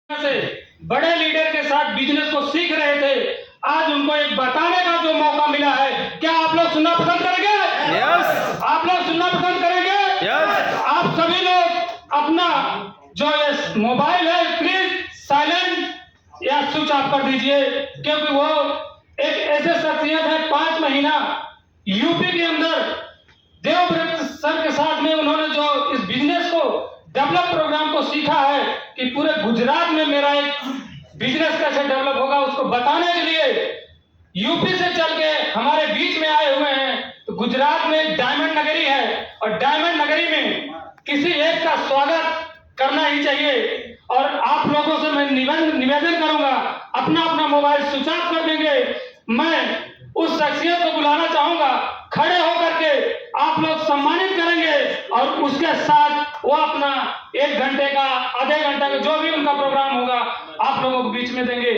से बड़े लीडर के साथ बिजनेस को सीख रहे थे, आज उनको एक बताने का जो मौका मिला है, क्या आप लोग सुनना पसंद करेंगे? यस। आप लोग सुनना पसंद करेंगे? यस। आप सभी लोग अपना जो ये मोबाइल है प्लीज साइलेंट या स्विच ऑफ कर दीजिए, क्योंकि वो एक ऐसे शख्सियत है 5 महीना यूपी के अंदर देवव्रत सर के साथ में उन्होंने जो इस बिजनेस को डेवलप प्रोग्राम को सीखा है कि पूरे गुजरात में मेरा एक बिजनेस कैसे डेवलप होगा, उसको बताने के लिए यूपी से चल के हमारे बीच में आए हुए हैं। तो गुजरात में डायमंड नगरी है और डायमंड नगरी में किसी एक का स्वागत करना ही चाहिए। और आप लोगों से मैं निवेदन करूंगा, अपना अपना मोबाइल स्विच ऑफ कर देंगे। मैं उस शख्सियत को बुलाना चाहूंगा, खड़े होकर के आप लोग सम्मानित करेंगे और उसके साथ वो अपना 1 घंटे का आधे घंटे का जो भी उनका प्रोग्राम होगा आप लोगों को बीच में देंगे।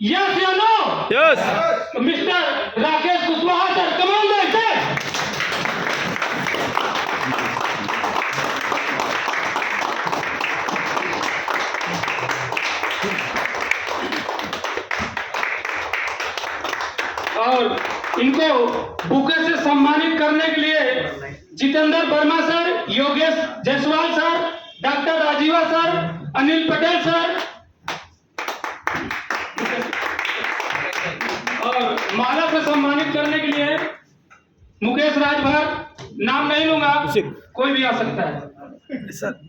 यस या no? Yes. Mister Rakesh Kushwaha sir, come on the stage. और इनको बुके से सम्मानित करने के लिए Jitendra Verma sir, Yogesh Jaiswal sir, doctor Rajiva sir, Anil Patel sir और माला से सम्मानित करने के लिए मुकेश राजभर, नाम नहीं लूंगा, कोई भी आ सकता है सर।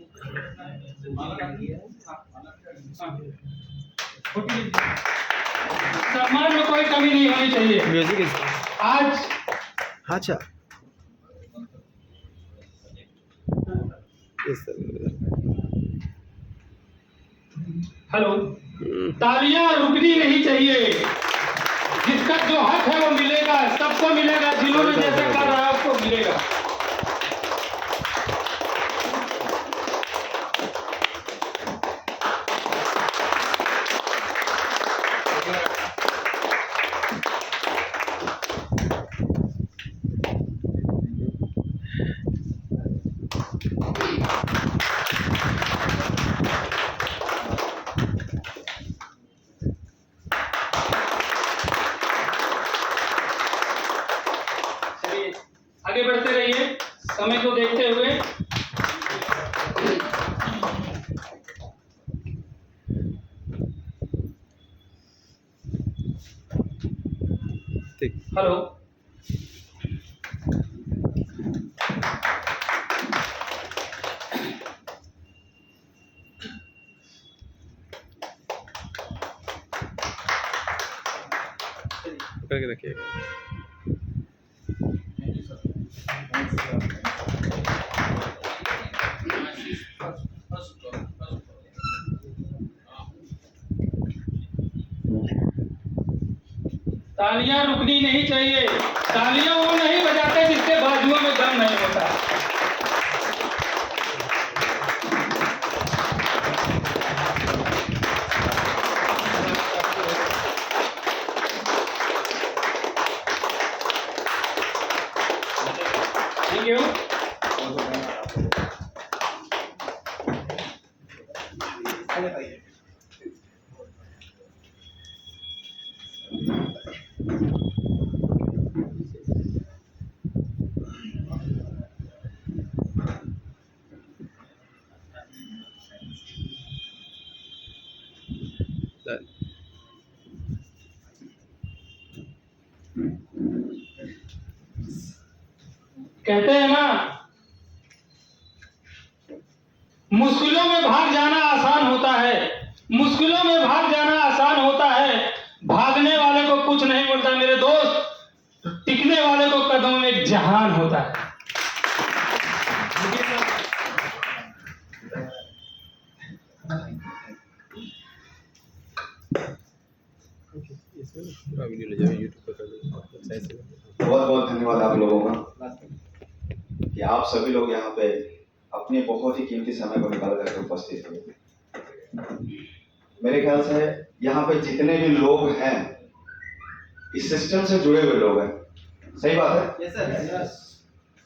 सम्मान में कोई कमी नहीं होनी चाहिए। म्यूजिक आज अच्छा हेलो, तालियां रुकनी नहीं चाहिए। जिसका जो हक है वो मिलेगा, सबको मिलेगा, जिन्होंने जैसे कर रहा है उसको मिलेगा। आगे बढ़ते रहिए समय को देखते हुए। हेलो, करके रखिएगा। तालियां रुकनी नहीं चाहिए। तालियां वो नहीं बजाते जिसके बाजुओं में दम नहीं होता। Thank you. कहते हैं ना, मुश्किलों में भाग जाना आसान होता है, मुश्किलों में भाग जाना आसान होता है, भागने वाले को कुछ नहीं मिलता मेरे दोस्त, टिकने वाले को कदमों में एक जहान होता है। बहुत बहुत धन्यवाद आप लोगों का कि आप सभी लोग यहाँ पे अपने बहुत ही कीमती समय को निकाल करके उपस्थित हुए। मेरे ख्याल से यहाँ पे जितने भी लोग हैं इस सिस्टम से जुड़े हुए लोग हैं, सही बात है? Yes sir.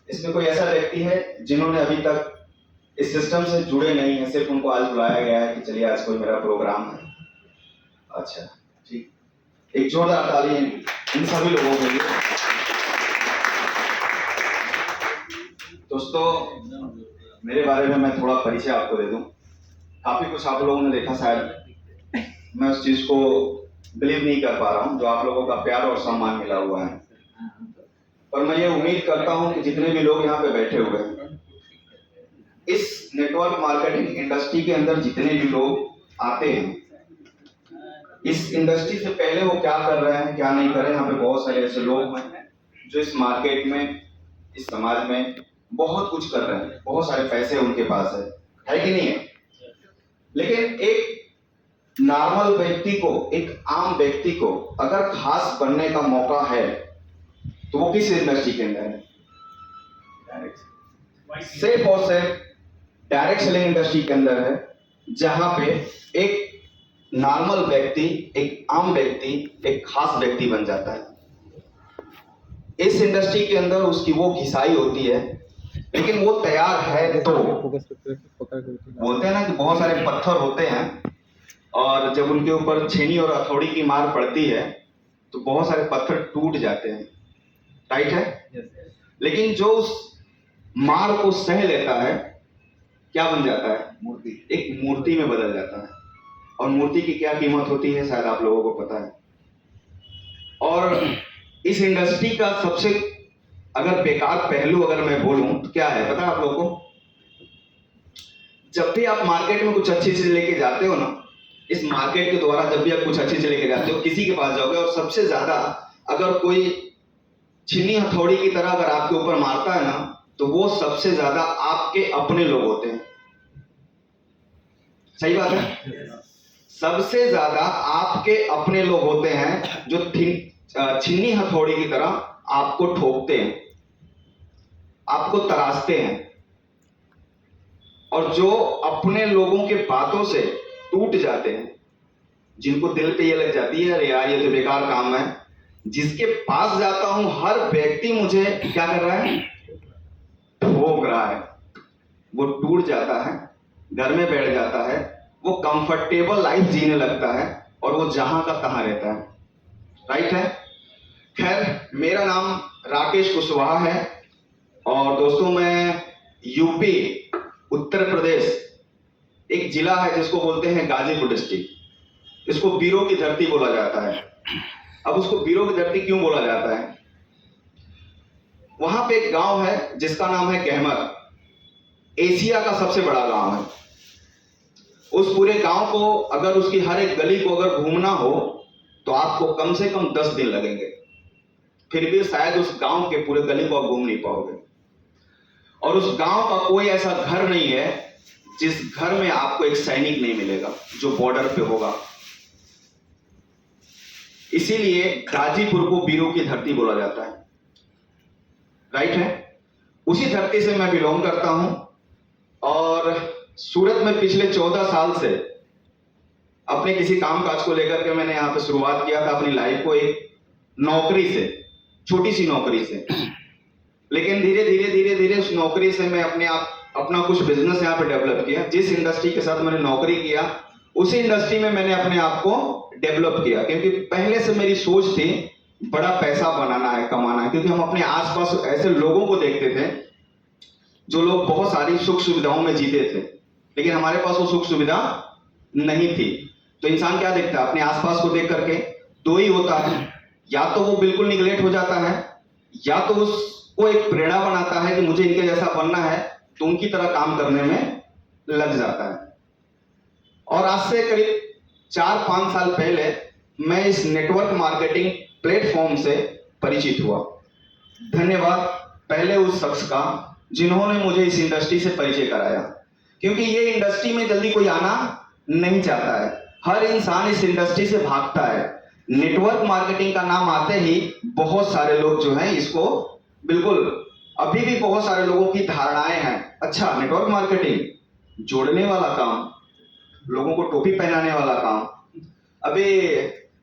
इसमें कोई ऐसा व्यक्ति है जिन्होंने अभी तक इस सिस्टम से जुड़े नहीं हैं, सिर्फ उनको आज बुलाया गया है कि चलिए आज कोई मेरा प्रोग्राम है। अच्छा, ठीक, एक जोरदार ताली इन सभी लोगों के लिए। दोस्तों, मेरे बारे में मैं थोड़ा परिचय आपको दे दूं। काफी कुछ आप लोगों ने देखा, शायद मैं उस चीज को बिलीव नहीं कर पा रहा हूं जो आप लोगों का प्यार और सम्मान मिला हुआ है। पर मैं ये उम्मीद करता हूं कि जितने भी लोग यहाँ पे बैठे हुए हैं, इस नेटवर्क मार्केटिंग इंडस्ट्री के अंदर जितने भी लोग आते हैं, इस इंडस्ट्री से पहले वो क्या कर रहे हैं क्या नहीं कर रहे हैं। यहाँ पे बहुत सारे ऐसे लोग हैं जो इस मार्केट में, इस समाज में बहुत कुछ कर रहे हैं, बहुत सारे पैसे उनके पास है कि नहीं है। लेकिन एक नॉर्मल व्यक्ति को, एक आम व्यक्ति को अगर खास बनने का मौका है तो वो किस इंडस्ट्री के अंदर है? सिर्फ और सिर्फ डायरेक्ट सेलिंग इंडस्ट्री के अंदर है, जहां पे एक नॉर्मल व्यक्ति, एक आम व्यक्ति, एक खास व्यक्ति बन जाता है। इस इंडस्ट्री के अंदर उसकी वो घिसाई होती है, लेकिन वो तैयार है तो बोलते हैं ना कि बहुत सारे पत्थर होते हैं और जब उनके ऊपर छेनी और हथौड़ी की मार पड़ती है तो बहुत सारे पत्थर टूट जाते हैं, राइट है। लेकिन जो उस मार को सह लेता है क्या बन जाता है? मूर्ति, एक मूर्ति में बदल जाता है। और मूर्ति की क्या कीमत होती है शायद आप लोगों को पता है। और इस इंडस्ट्री का सबसे अगर बेकार पहलू अगर मैं बोलूं तो क्या है पता है आप लोगों को? जब भी आप मार्केट में कुछ अच्छी चीज लेके जाते हो ना, इस मार्केट के द्वारा जब भी आप कुछ अच्छी चीज लेके जाते हो, किसी के पास जाओगे और सबसे ज्यादा अगर कोई छीनी हथौड़ी की तरह अगर आपके ऊपर मारता है ना, तो वो सबसे ज्यादा आपके अपने लोग होते हैं। सही बात है? सबसे ज्यादा आपके अपने लोग होते हैं जो छीनी हथौड़ी की तरह आपको ठोकते हैं, आपको तराशते हैं, और जो अपने लोगों के बातों से टूट जाते हैं, जिनको दिल पे ये लग जाती है अरे यार ये तो बेकार काम है, जिसके पास जाता हूं हर व्यक्ति मुझे क्या कर रहा है? ठोक रहा है, वो टूट जाता है, घर में बैठ जाता है, वो कंफर्टेबल लाइफ जीने लगता है और वो जहां का तहां रहता है, राइट है। खैर, मेरा नाम राकेश कुशवाहा है और दोस्तों मैं यूपी, उत्तर प्रदेश, एक जिला है जिसको बोलते हैं गाजीपुर डिस्ट्रिक्ट, इसको वीरों की धरती बोला जाता है। अब उसको वीरों की धरती क्यों बोला जाता है? वहां पे एक गांव है जिसका नाम है गहमर, एशिया का सबसे बड़ा गांव है। उस पूरे गांव को अगर उसकी हर एक गली को अगर घूमना हो तो आपको कम से कम 10 दिन लगेंगे, फिर भी शायद उस गांव के पूरे गली को आप घूम नहीं पाओगे। और उस गांव का कोई ऐसा घर नहीं है जिस घर में आपको एक सैनिक नहीं मिलेगा जो बॉर्डर पे होगा। इसीलिए गाजीपुर को वीरों की धरती बोला जाता है, राइट है। उसी धरती से मैं बिलोंग करता हूं और सूरत में पिछले 14 साल से अपने किसी काम काज को लेकर के मैंने यहां पे शुरुआत किया था अपनी लाइफ को, एक नौकरी से, छोटी सी नौकरी से। लेकिन धीरे धीरे धीरे धीरे उस नौकरी से मैं अपना कुछ बिजनेस यहाँ पे डेवलप किया। जिस इंडस्ट्री के साथ मैंने नौकरी किया उसी इंडस्ट्री में मैंने अपने आप को डेवलप किया, क्योंकि पहले से मेरी सोच थी बड़ा पैसा बनाना है, कमाना है। क्योंकि हम अपने आसपास ऐसे लोगों को देखते थे जो लोग बहुत सारी सुख सुविधाओं में जीते थे, लेकिन हमारे पास वो सुख सुविधा नहीं थी। तो इंसान क्या देखता है? अपने आसपास को देख करके दो ही होता है, या तो वो बिल्कुल निगलेक्ट हो जाता है, या तो उसको एक प्रेरणा बनाता है कि मुझे इनके जैसा बनना है, तो उनकी तरह काम करने में लग जाता है। और आज से करीब 4-5 साल पहले मैं इस नेटवर्क मार्केटिंग प्लेटफॉर्म से परिचित हुआ। धन्यवाद पहले उस शख्स का जिन्होंने मुझे इस इंडस्ट्री से परिचय कराया, क्योंकि ये इंडस्ट्री में जल्दी कोई आना नहीं चाहता है, हर इंसान इस इंडस्ट्री से भागता है। नेटवर्क मार्केटिंग का नाम आते ही बहुत सारे लोग जो हैं इसको बिल्कुल, अभी भी बहुत सारे लोगों की धारणाएं हैं, अच्छा नेटवर्क मार्केटिंग, जोड़ने वाला काम, लोगों को टोपी पहनाने वाला काम। अभी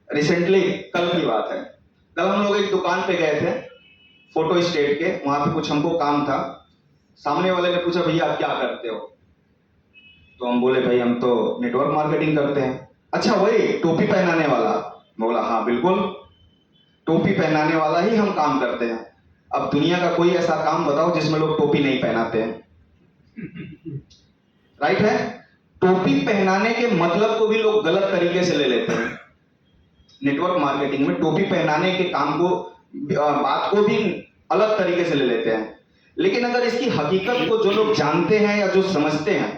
रिसेंटली कल की बात है, कल हम लोग एक दुकान पे गए थे फोटो स्टेट के, वहां पे कुछ हमको काम था। सामने वाले ने पूछा भैया आप क्या करते हो? तो हम बोले भाई हम तो नेटवर्क मार्केटिंग करते हैं। अच्छा वही टोपी पहनाने वाला? मैं बोला हाँ बिल्कुल, टोपी पहनाने वाला ही हम काम करते हैं। अब दुनिया का कोई ऐसा काम बताओ जिसमें लोग टोपी नहीं पहनाते हैं, राइट है? टोपी पहनाने के मतलब को भी लोग गलत तरीके से ले लेते हैं। नेटवर्क मार्केटिंग में टोपी पहनाने के काम को बात को भी अलग तरीके से ले लेते हैं। लेकिन अगर इसकी हकीकत को जो लोग जानते हैं या जो समझते हैं,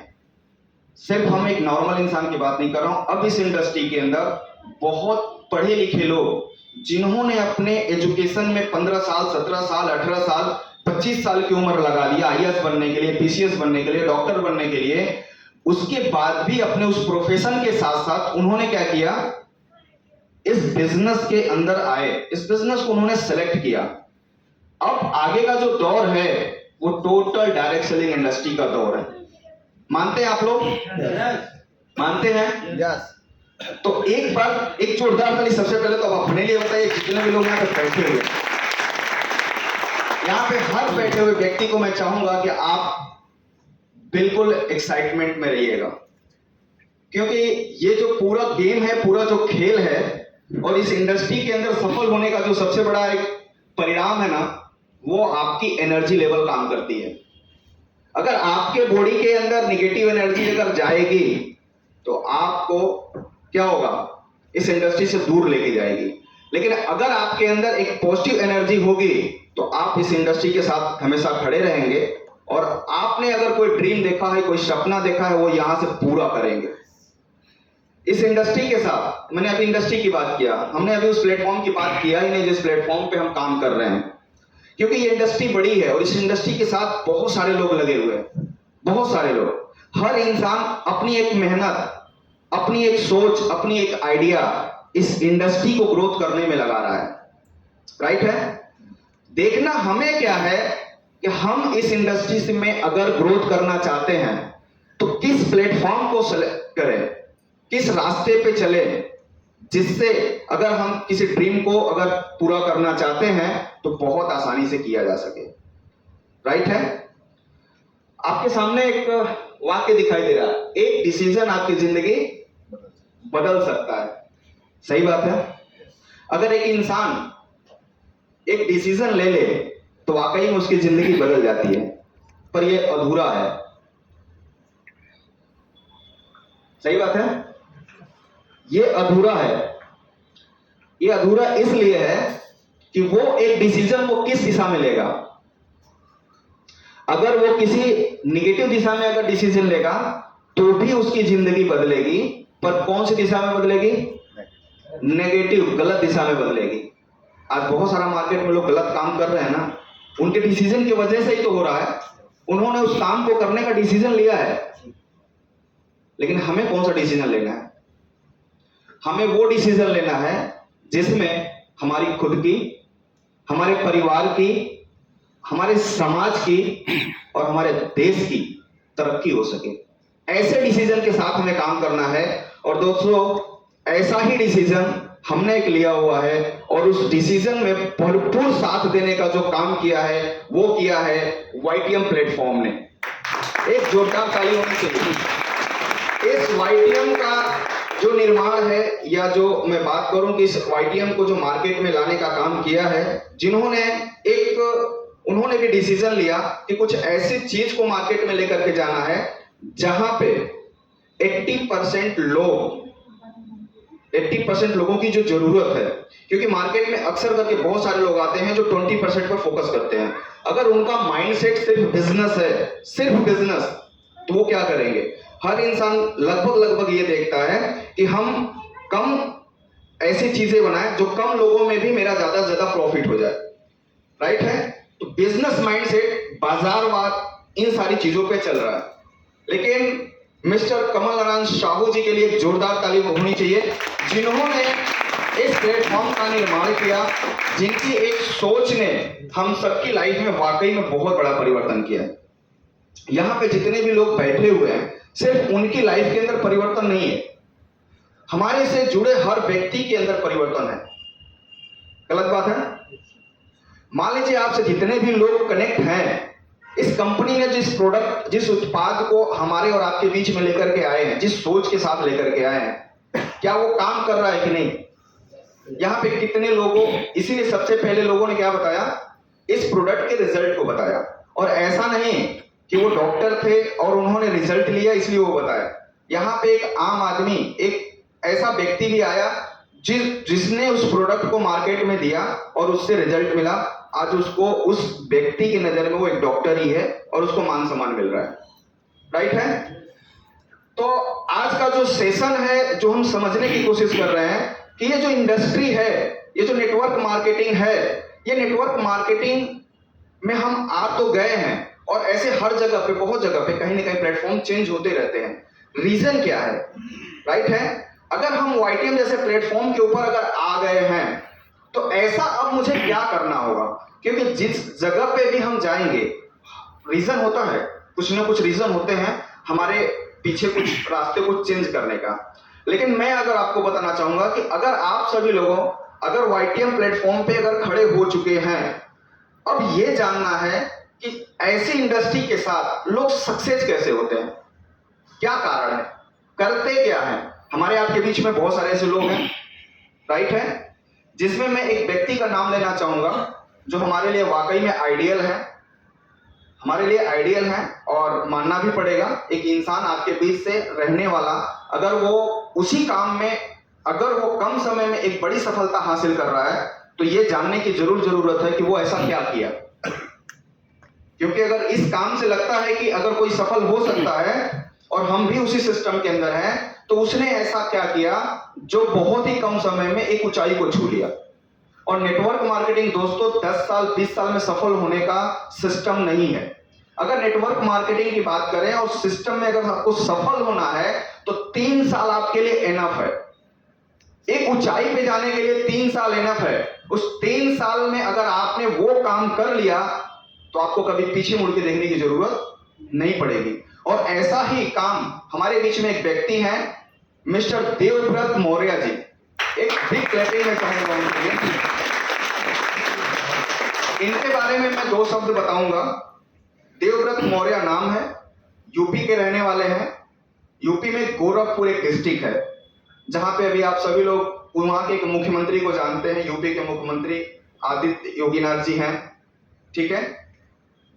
सिर्फ हम एक नॉर्मल इंसान की बात नहीं कर रहा हूं, अब इस इंडस्ट्री के अंदर बहुत पढ़े लिखे लोग जिन्होंने अपने एजुकेशन में 15 साल 17 साल 18 साल 25 साल की उम्र लगा दिया आईएएस बनने के लिए, पीसीएस बनने के लिए, डॉक्टर बनने के लिए, उसके बाद भी अपने उस प्रोफेशन के साथ साथ उन्होंने क्या किया, इस बिजनेस के अंदर आए, इस बिजनेस को उन्होंने सेलेक्ट किया। अब आगे का जो दौर है वो टोटल डायरेक्ट सेलिंग इंडस्ट्री का दौर है। मानते हैं आप लोग? मानते हैं? यस। तो एक बार एक जोरदार ताली सबसे पहले तो आप अपने लिए बताइए, जितने भी लोग यहाँ पे बैठे हुए, यहाँ पे हर बैठे हुए व्यक्ति को मैं चाहूंगा कि आप बिल्कुल एक्साइटमेंट में रहिएगा, क्योंकि ये जो पूरा गेम है, पूरा जो खेल है, और इस इंडस्ट्री के अंदर सफल होने का जो सबसे बड़ा एक परिणाम है ना, वो आपकी एनर्जी लेवल काम करती है। अगर आपके बॉडी के अंदर निगेटिव एनर्जी अगर जाएगी तो आपको क्या होगा, इस इंडस्ट्री से दूर लेके जाएगी। लेकिन अगर आपके अंदर एक पॉजिटिव एनर्जी होगी तो आप इस इंडस्ट्री के साथ हमेशा खड़े रहेंगे, और आपने अगर कोई ड्रीम देखा है, कोई सपना देखा है, वो यहां से पूरा करेंगे। इस इंडस्ट्री के साथ, मैंने अभी इंडस्ट्री की बात किया, हमने अभी उस प्लेटफॉर्म की बात किया ही नहीं जिस प्लेटफॉर्म पे हम काम कर रहे हैं, क्योंकि ये इंडस्ट्री बड़ी है और इस इंडस्ट्री के साथ बहुत सारे लोग लगे हुए हैं, बहुत सारे लोग। हर इंसान अपनी एक मेहनत, अपनी एक सोच, अपनी एक आइडिया इस इंडस्ट्री को ग्रोथ करने में लगा रहा है, राइट है? देखना हमें क्या है कि हम इस इंडस्ट्री से में अगर ग्रोथ करना चाहते हैं तो किस प्लेटफॉर्म को सेलेक्ट करें, किस रास्ते पे चले, जिससे अगर हम किसी ड्रीम को अगर पूरा करना चाहते हैं तो बहुत आसानी से किया जा सके, राइट है? आपके सामने एक वाक्य दिखाई दे रहा है, एक डिसीजन आपकी जिंदगी बदल सकता है। सही बात है? अगर एक इंसान एक डिसीजन ले ले तो वाकई में उसकी जिंदगी बदल जाती है, पर यह अधूरा है। सही बात है? यह अधूरा है। यह अधूरा इसलिए है कि वो एक डिसीजन वो किस दिशा में लेगा। अगर वो किसी निगेटिव दिशा में अगर डिसीजन लेगा तो भी उसकी जिंदगी बदलेगी, पर कौन सी दिशा में बदलेगी? नेगेटिव, गलत दिशा में बदलेगी। आज बहुत सारा मार्केट में लोग गलत काम कर रहे हैं ना, उनके डिसीजन की वजह से ही तो हो रहा है। उन्होंने उस काम को करने का डिसीजन लिया है, लेकिन हमें कौन सा डिसीजन लेना है? हमें वो डिसीजन लेना है जिसमें हमारी खुद की, हमारे परिवार की, हमारे समाज की और हमारे देश की तरक्की हो सके। ऐसे डिसीजन के साथ हमें काम करना है। और दोस्तों, ऐसा ही डिसीजन हमने एक लिया हुआ है और उस डिसीजन में भरपूर साथ देने का जो काम किया है वो किया है YTM प्लेटफॉर्म ने। एक जोरदार ताली होनी चाहिए। इस YTM का जो निर्माण है, या जो मैं बात करूं कि इस YTM को जो मार्केट में लाने का काम किया है, जिन्होंने उन्होंने भी डिसीजन लिया कि कुछ ऐसी चीज को मार्केट में लेकर के जाना है जहां पे 80% लोगों की जो जरूरत है। क्योंकि मार्केट में अक्सर करके बहुत सारे लोग आते हैं जो 20% पर फोकस करते हैं। अगर उनका माइंडसेट सिर्फ बिजनेस है, सिर्फ बिजनेस, तो वो क्या करेंगे? हर इंसान लगभग ये देखता है कि हम कम ऐसी चीजें बनाएं जो कम लोगों में भी मेरा ज्यादा से ज्यादा प्रॉफिट हो जाए, राइट है? तो बिजनेस माइंडसेट, बाजारवाद, इन सारी चीजों पे चल रहा है। लेकिन मिस्टर कमल नारायण साहू जी के लिए जोरदार ताली होनी चाहिए, जिन्होंने इस प्लेटफॉर्म का निर्माण किया, जिनकी एक सोच ने हम सबकी लाइफ में वाकई में बहुत बड़ा परिवर्तन किया है। यहाँ पे जितने भी लोग बैठे हुए हैं, सिर्फ उनकी लाइफ के अंदर परिवर्तन नहीं है, हमारे से जुड़े हर व्यक्ति के अंदर परिवर्तन है। गलत बात है? मान लीजिए आपसे जितने भी लोग कनेक्ट हैं, इस कंपनी ने जिस उत्पाद को हमारे और आपके बीच में लेकर के आए हैं, जिस सोच के साथ लेकर के आए हैं, क्या वो काम कर रहा है कि नहीं? यहाँ पे कितने लोगों, इसीलिए सबसे पहले लोगों ने क्या बताया? इस प्रोडक्ट के रिजल्ट को बताया। और ऐसा नहीं कि वो डॉक्टर थे और उन्होंने रिजल्ट लिया इसलिए वो बताया। यहाँ पे एक आम आदमी, एक ऐसा व्यक्ति भी आया जिसने उस प्रोडक्ट को मार्केट में दिया और उससे रिजल्ट मिला। आज उसको, उस व्यक्ति की नजर में वो एक डॉक्टर ही है और उसको मान सम्मान मिल रहा है। राइट है? तो आज का जो सेशन है, जो हम समझने की कोशिश कर रहे हैं कि ये जो इंडस्ट्री है, ये जो नेटवर्क मार्केटिंग है, ये नेटवर्क मार्केटिंग में हम आ तो गए हैं और ऐसे हर जगह पे, बहुत जगह पे कहीं ना कहीं प्लेटफॉर्म चेंज होते रहते हैं। रीजन क्या है? राइट है? अगर हम YTM जैसे प्लेटफॉर्म के ऊपर अगर आ गए हैं तो ऐसा अब मुझे क्या करना होगा? क्योंकि जिस जगह पे भी हम जाएंगे, रीजन होता है, कुछ ना कुछ रीजन होते हैं हमारे पीछे, कुछ रास्ते को चेंज करने का। लेकिन मैं अगर आपको बताना चाहूंगा कि अगर आप सभी लोगों, अगर YTM प्लेटफॉर्म पे अगर खड़े हो चुके हैं, अब ये जानना है कि ऐसी इंडस्ट्री के साथ लोग सक्सेस कैसे होते हैं, क्या कारण है, करते क्या है। हमारे आपके बीच में बहुत सारे ऐसे लोग हैं, राइट है, जिसमें मैं एक व्यक्ति का नाम लेना चाहूंगा जो हमारे लिए वाकई में आइडियल है, हमारे लिए आइडियल है। और मानना भी पड़ेगा, एक इंसान आपके बीच से रहने वाला, अगर वो उसी काम में, अगर वो कम समय में एक बड़ी सफलता हासिल कर रहा है, तो ये जानने की जरूरत है कि वो ऐसा क्या किया। क्योंकि अगर इस काम से लगता है कि अगर कोई सफल हो सकता है और हम भी उसी सिस्टम के अंदर हैं, तो उसने ऐसा क्या किया जो बहुत ही कम समय में एक ऊंचाई को छू लिया। और नेटवर्क मार्केटिंग दोस्तों 10 साल 20 साल में सफल होने का सिस्टम नहीं है। अगर नेटवर्क मार्केटिंग की बात करें और सिस्टम में अगर आपको सफल होना है तो 3 साल आपके लिए एनफ है। एक ऊंचाई पे जाने के लिए 3 साल एनफ है। उस 3 साल में अगर आपने वो काम कर लिया तो आपको कभी पीछे मुड़ के देखने की जरूरत नहीं पड़ेगी। और ऐसा ही काम हमारे बीच में एक व्यक्ति हैं, मिस्टर देवव्रत मौर्य जी। एक बिग क्लैपिंग में चाहूंगा उनके लिए। इनके बारे में मैं 2 शब्द बताऊंगा। देवव्रत मौर्य नाम है, यूपी के रहने वाले हैं। यूपी में गोरखपुर एक डिस्ट्रिक्ट है जहां पे अभी आप सभी लोग वहां के एक मुख्यमंत्री को जानते हैं। यूपी के मुख्यमंत्री आदित्य योगीनाथ जी हैं, ठीक है।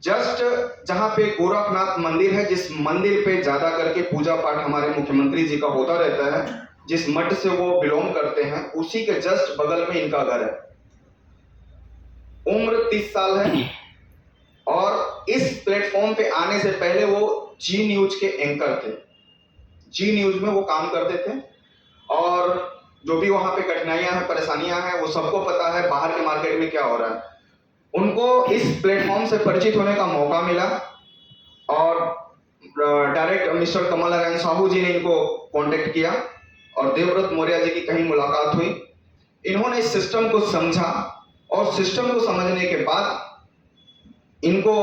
जस्ट जहां पे गोरखनाथ मंदिर है, जिस मंदिर पे ज्यादा करके पूजा पाठ हमारे मुख्यमंत्री जी का होता रहता है, जिस मठ से वो बिलोंग करते हैं, उसी के जस्ट बगल में इनका घर है। उम्र 30 साल है और इस प्लेटफॉर्म पे आने से पहले वो जी न्यूज के एंकर थे। जी न्यूज में वो काम करते थे और जो भी वहां पे कठिनाइयां हैं, परेशानियां हैं, वो सबको पता है बाहर के मार्केट में क्या हो रहा है। उनको इस प्लेटफॉर्म से परिचित होने का मौका मिला और डायरेक्ट मिस्टर कमल नारायण साहू जी ने इनको कांटेक्ट किया और देवव्रत मौर्य जी की कहीं मुलाकात हुई। इन्होंने इस सिस्टम को समझा और सिस्टम को समझने के बाद इनको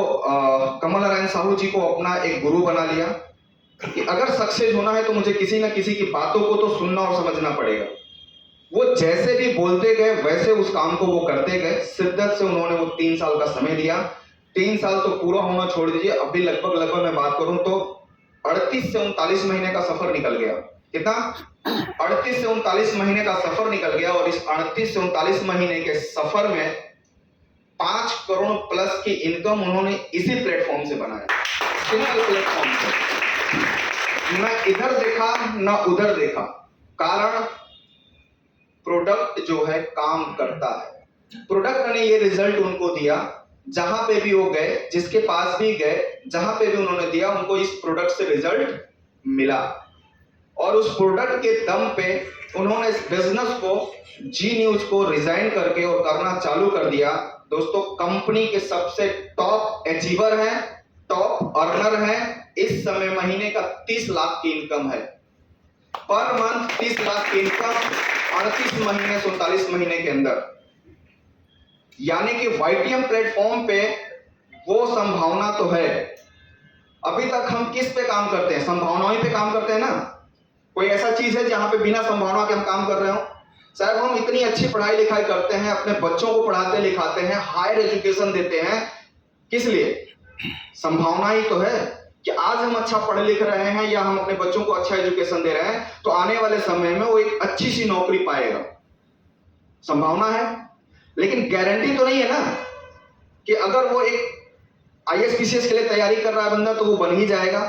कमल नारायण साहू जी को अपना एक गुरु बना लिया कि अगर सक्सेस होना है तो मुझे किसी ना किसी की बातों को तो सुनना और समझना पड़ेगा। वो जैसे भी बोलते गए वैसे उस काम को वो करते गए। शिद्दत से उन्होंने वो 3 साल का समय दिया। 3 साल तो पूरा होना छोड़ दीजिए, अभी लगभग मैं बात करूं तो 38 से 39 महीने का सफर निकल गया। कितना? 38 से 39 महीने का सफर निकल गया। और इस 38 से 39 महीने के सफर में 5 करोड़ प्लस की इनकम उन्होंने इसी प्लेटफॉर्म से बनाया, सिंगल प्लेटफॉर्म से। न इधर देखा न उधर देखा। कारण प्रोडक्ट जो है काम करता है। प्रोडक्ट ने ये रिजल्ट उनको दिया। जहां पे भी वो गए, जिसके पास भी गए, जहां पे भी उन्होंने दिया, उनको इस प्रोडक्ट से रिजल्ट मिला। और उस प्रोडक्ट के दम पे उन्होंने इस बिजनेस को, जी न्यूज को रिजाइन करके और करना चालू कर दिया। दोस्तों, कंपनी के सबसे टॉप अचीवर हैं, टॉप अर्नर हैं। इस समय महीने का 30 लाख की इनकम है, पर मंथ 30 लाख की इनकम 38 महीने 47 महीने के अंदर। यानी कि YTM प्लेटफॉर्म पे वो संभावना तो है। अभी तक हम किस पे काम करते हैं? संभावनाओं पे काम करते हैं ना। कोई ऐसा चीज है जहां पे बिना संभावना के हम काम कर रहे हो? शायद हम इतनी अच्छी पढ़ाई लिखाई करते हैं, अपने बच्चों को पढ़ाते लिखाते हैं, हायर एजुकेशन देते हैं, किस लिए? संभावना ही तो है कि आज हम अच्छा पढ़ लिख रहे हैं या हम अपने बच्चों को अच्छा एजुकेशन दे रहे हैं तो आने वाले समय में वो एक अच्छी सी नौकरी पाएगा, संभावना है। लेकिन गारंटी तो नहीं है ना कि अगर वो एक IAS PCS के लिए तैयारी कर रहा है बंदा तो वो बन ही जाएगा,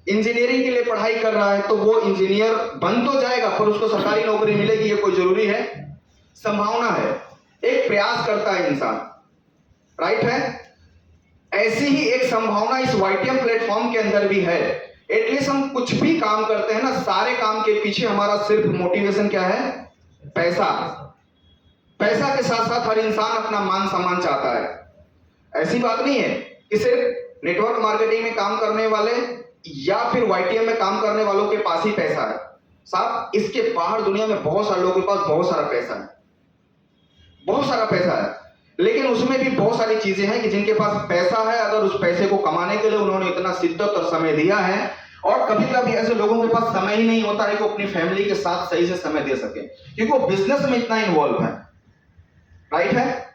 इंजीनियरिंग के लिए पढ़ाई कर रहा है तो वो इंजीनियर बन तो जाएगा पर उसको सरकारी नौकरी मिलेगी ये कोई जरूरी है? संभावना है, एक प्रयास करता है इंसान, राइट है। ऐसी ही एक संभावना इस YTM प्लेटफॉर्म के अंदर भी है। एटलीस्ट हम कुछ भी काम करते हैं ना, सारे काम के पीछे हमारा सिर्फ मोटिवेशन क्या है? पैसा। पैसा के साथ साथ हर इंसान अपना मान सम्मान चाहता है। ऐसी बात नहीं है कि सिर्फ नेटवर्क मार्केटिंग में काम करने वाले या फिर YTM में काम करने वालों के पास ही पैसा है। साहब, इसके बाहर दुनिया में बहुत सारे लोगों के पास बहुत सारा पैसा है, बहुत सारा पैसा है, लेकिन उसमें भी बहुत सारी चीजें हैं कि जिनके पास पैसा है, अगर उस पैसे को कमाने के लिए उन्होंने इतना शिद्दत और समय दिया है, और कभी कभी ऐसे लोगों के पास समय ही नहीं होता है कि वो अपनी फैमिली के साथ सही से समय दे सके क्योंकि वो बिजनेस में इतना इन्वॉल्व है, राइट है।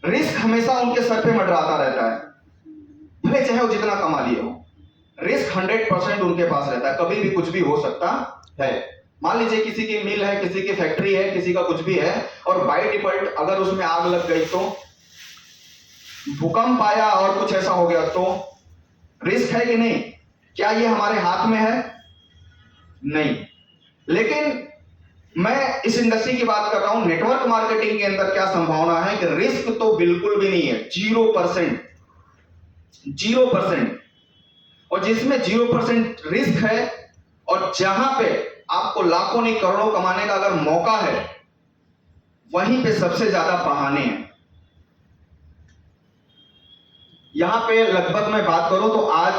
रिस्क हमेशा उनके सर पे मंडराता रहता है, भले चाहे वो जितना कमा लिए हो, रिस्क 100% उनके पास रहता है, कभी भी कुछ भी हो सकता है। मान लीजिए किसी की मिल है, किसी की फैक्ट्री है, किसी का कुछ भी है और बाय डिफॉल्ट अगर उसमें आग लग गई तो, भूकंप आया और कुछ ऐसा हो गया तो रिस्क है कि नहीं? क्या ये हमारे हाथ में है? नहीं। लेकिन मैं इस इंडस्ट्री की बात कर रहा हूं, नेटवर्क मार्केटिंग के अंदर क्या संभावना है कि रिस्क तो बिल्कुल भी नहीं है, 0%। 0%। और जिसमें 0% रिस्क है और जहां पे आपको लाखों नहीं करोड़ों कमाने का अगर मौका है, वहीं पे सबसे ज्यादा बहाने हैं। यहां पे लगभग मैं बात करूं तो आज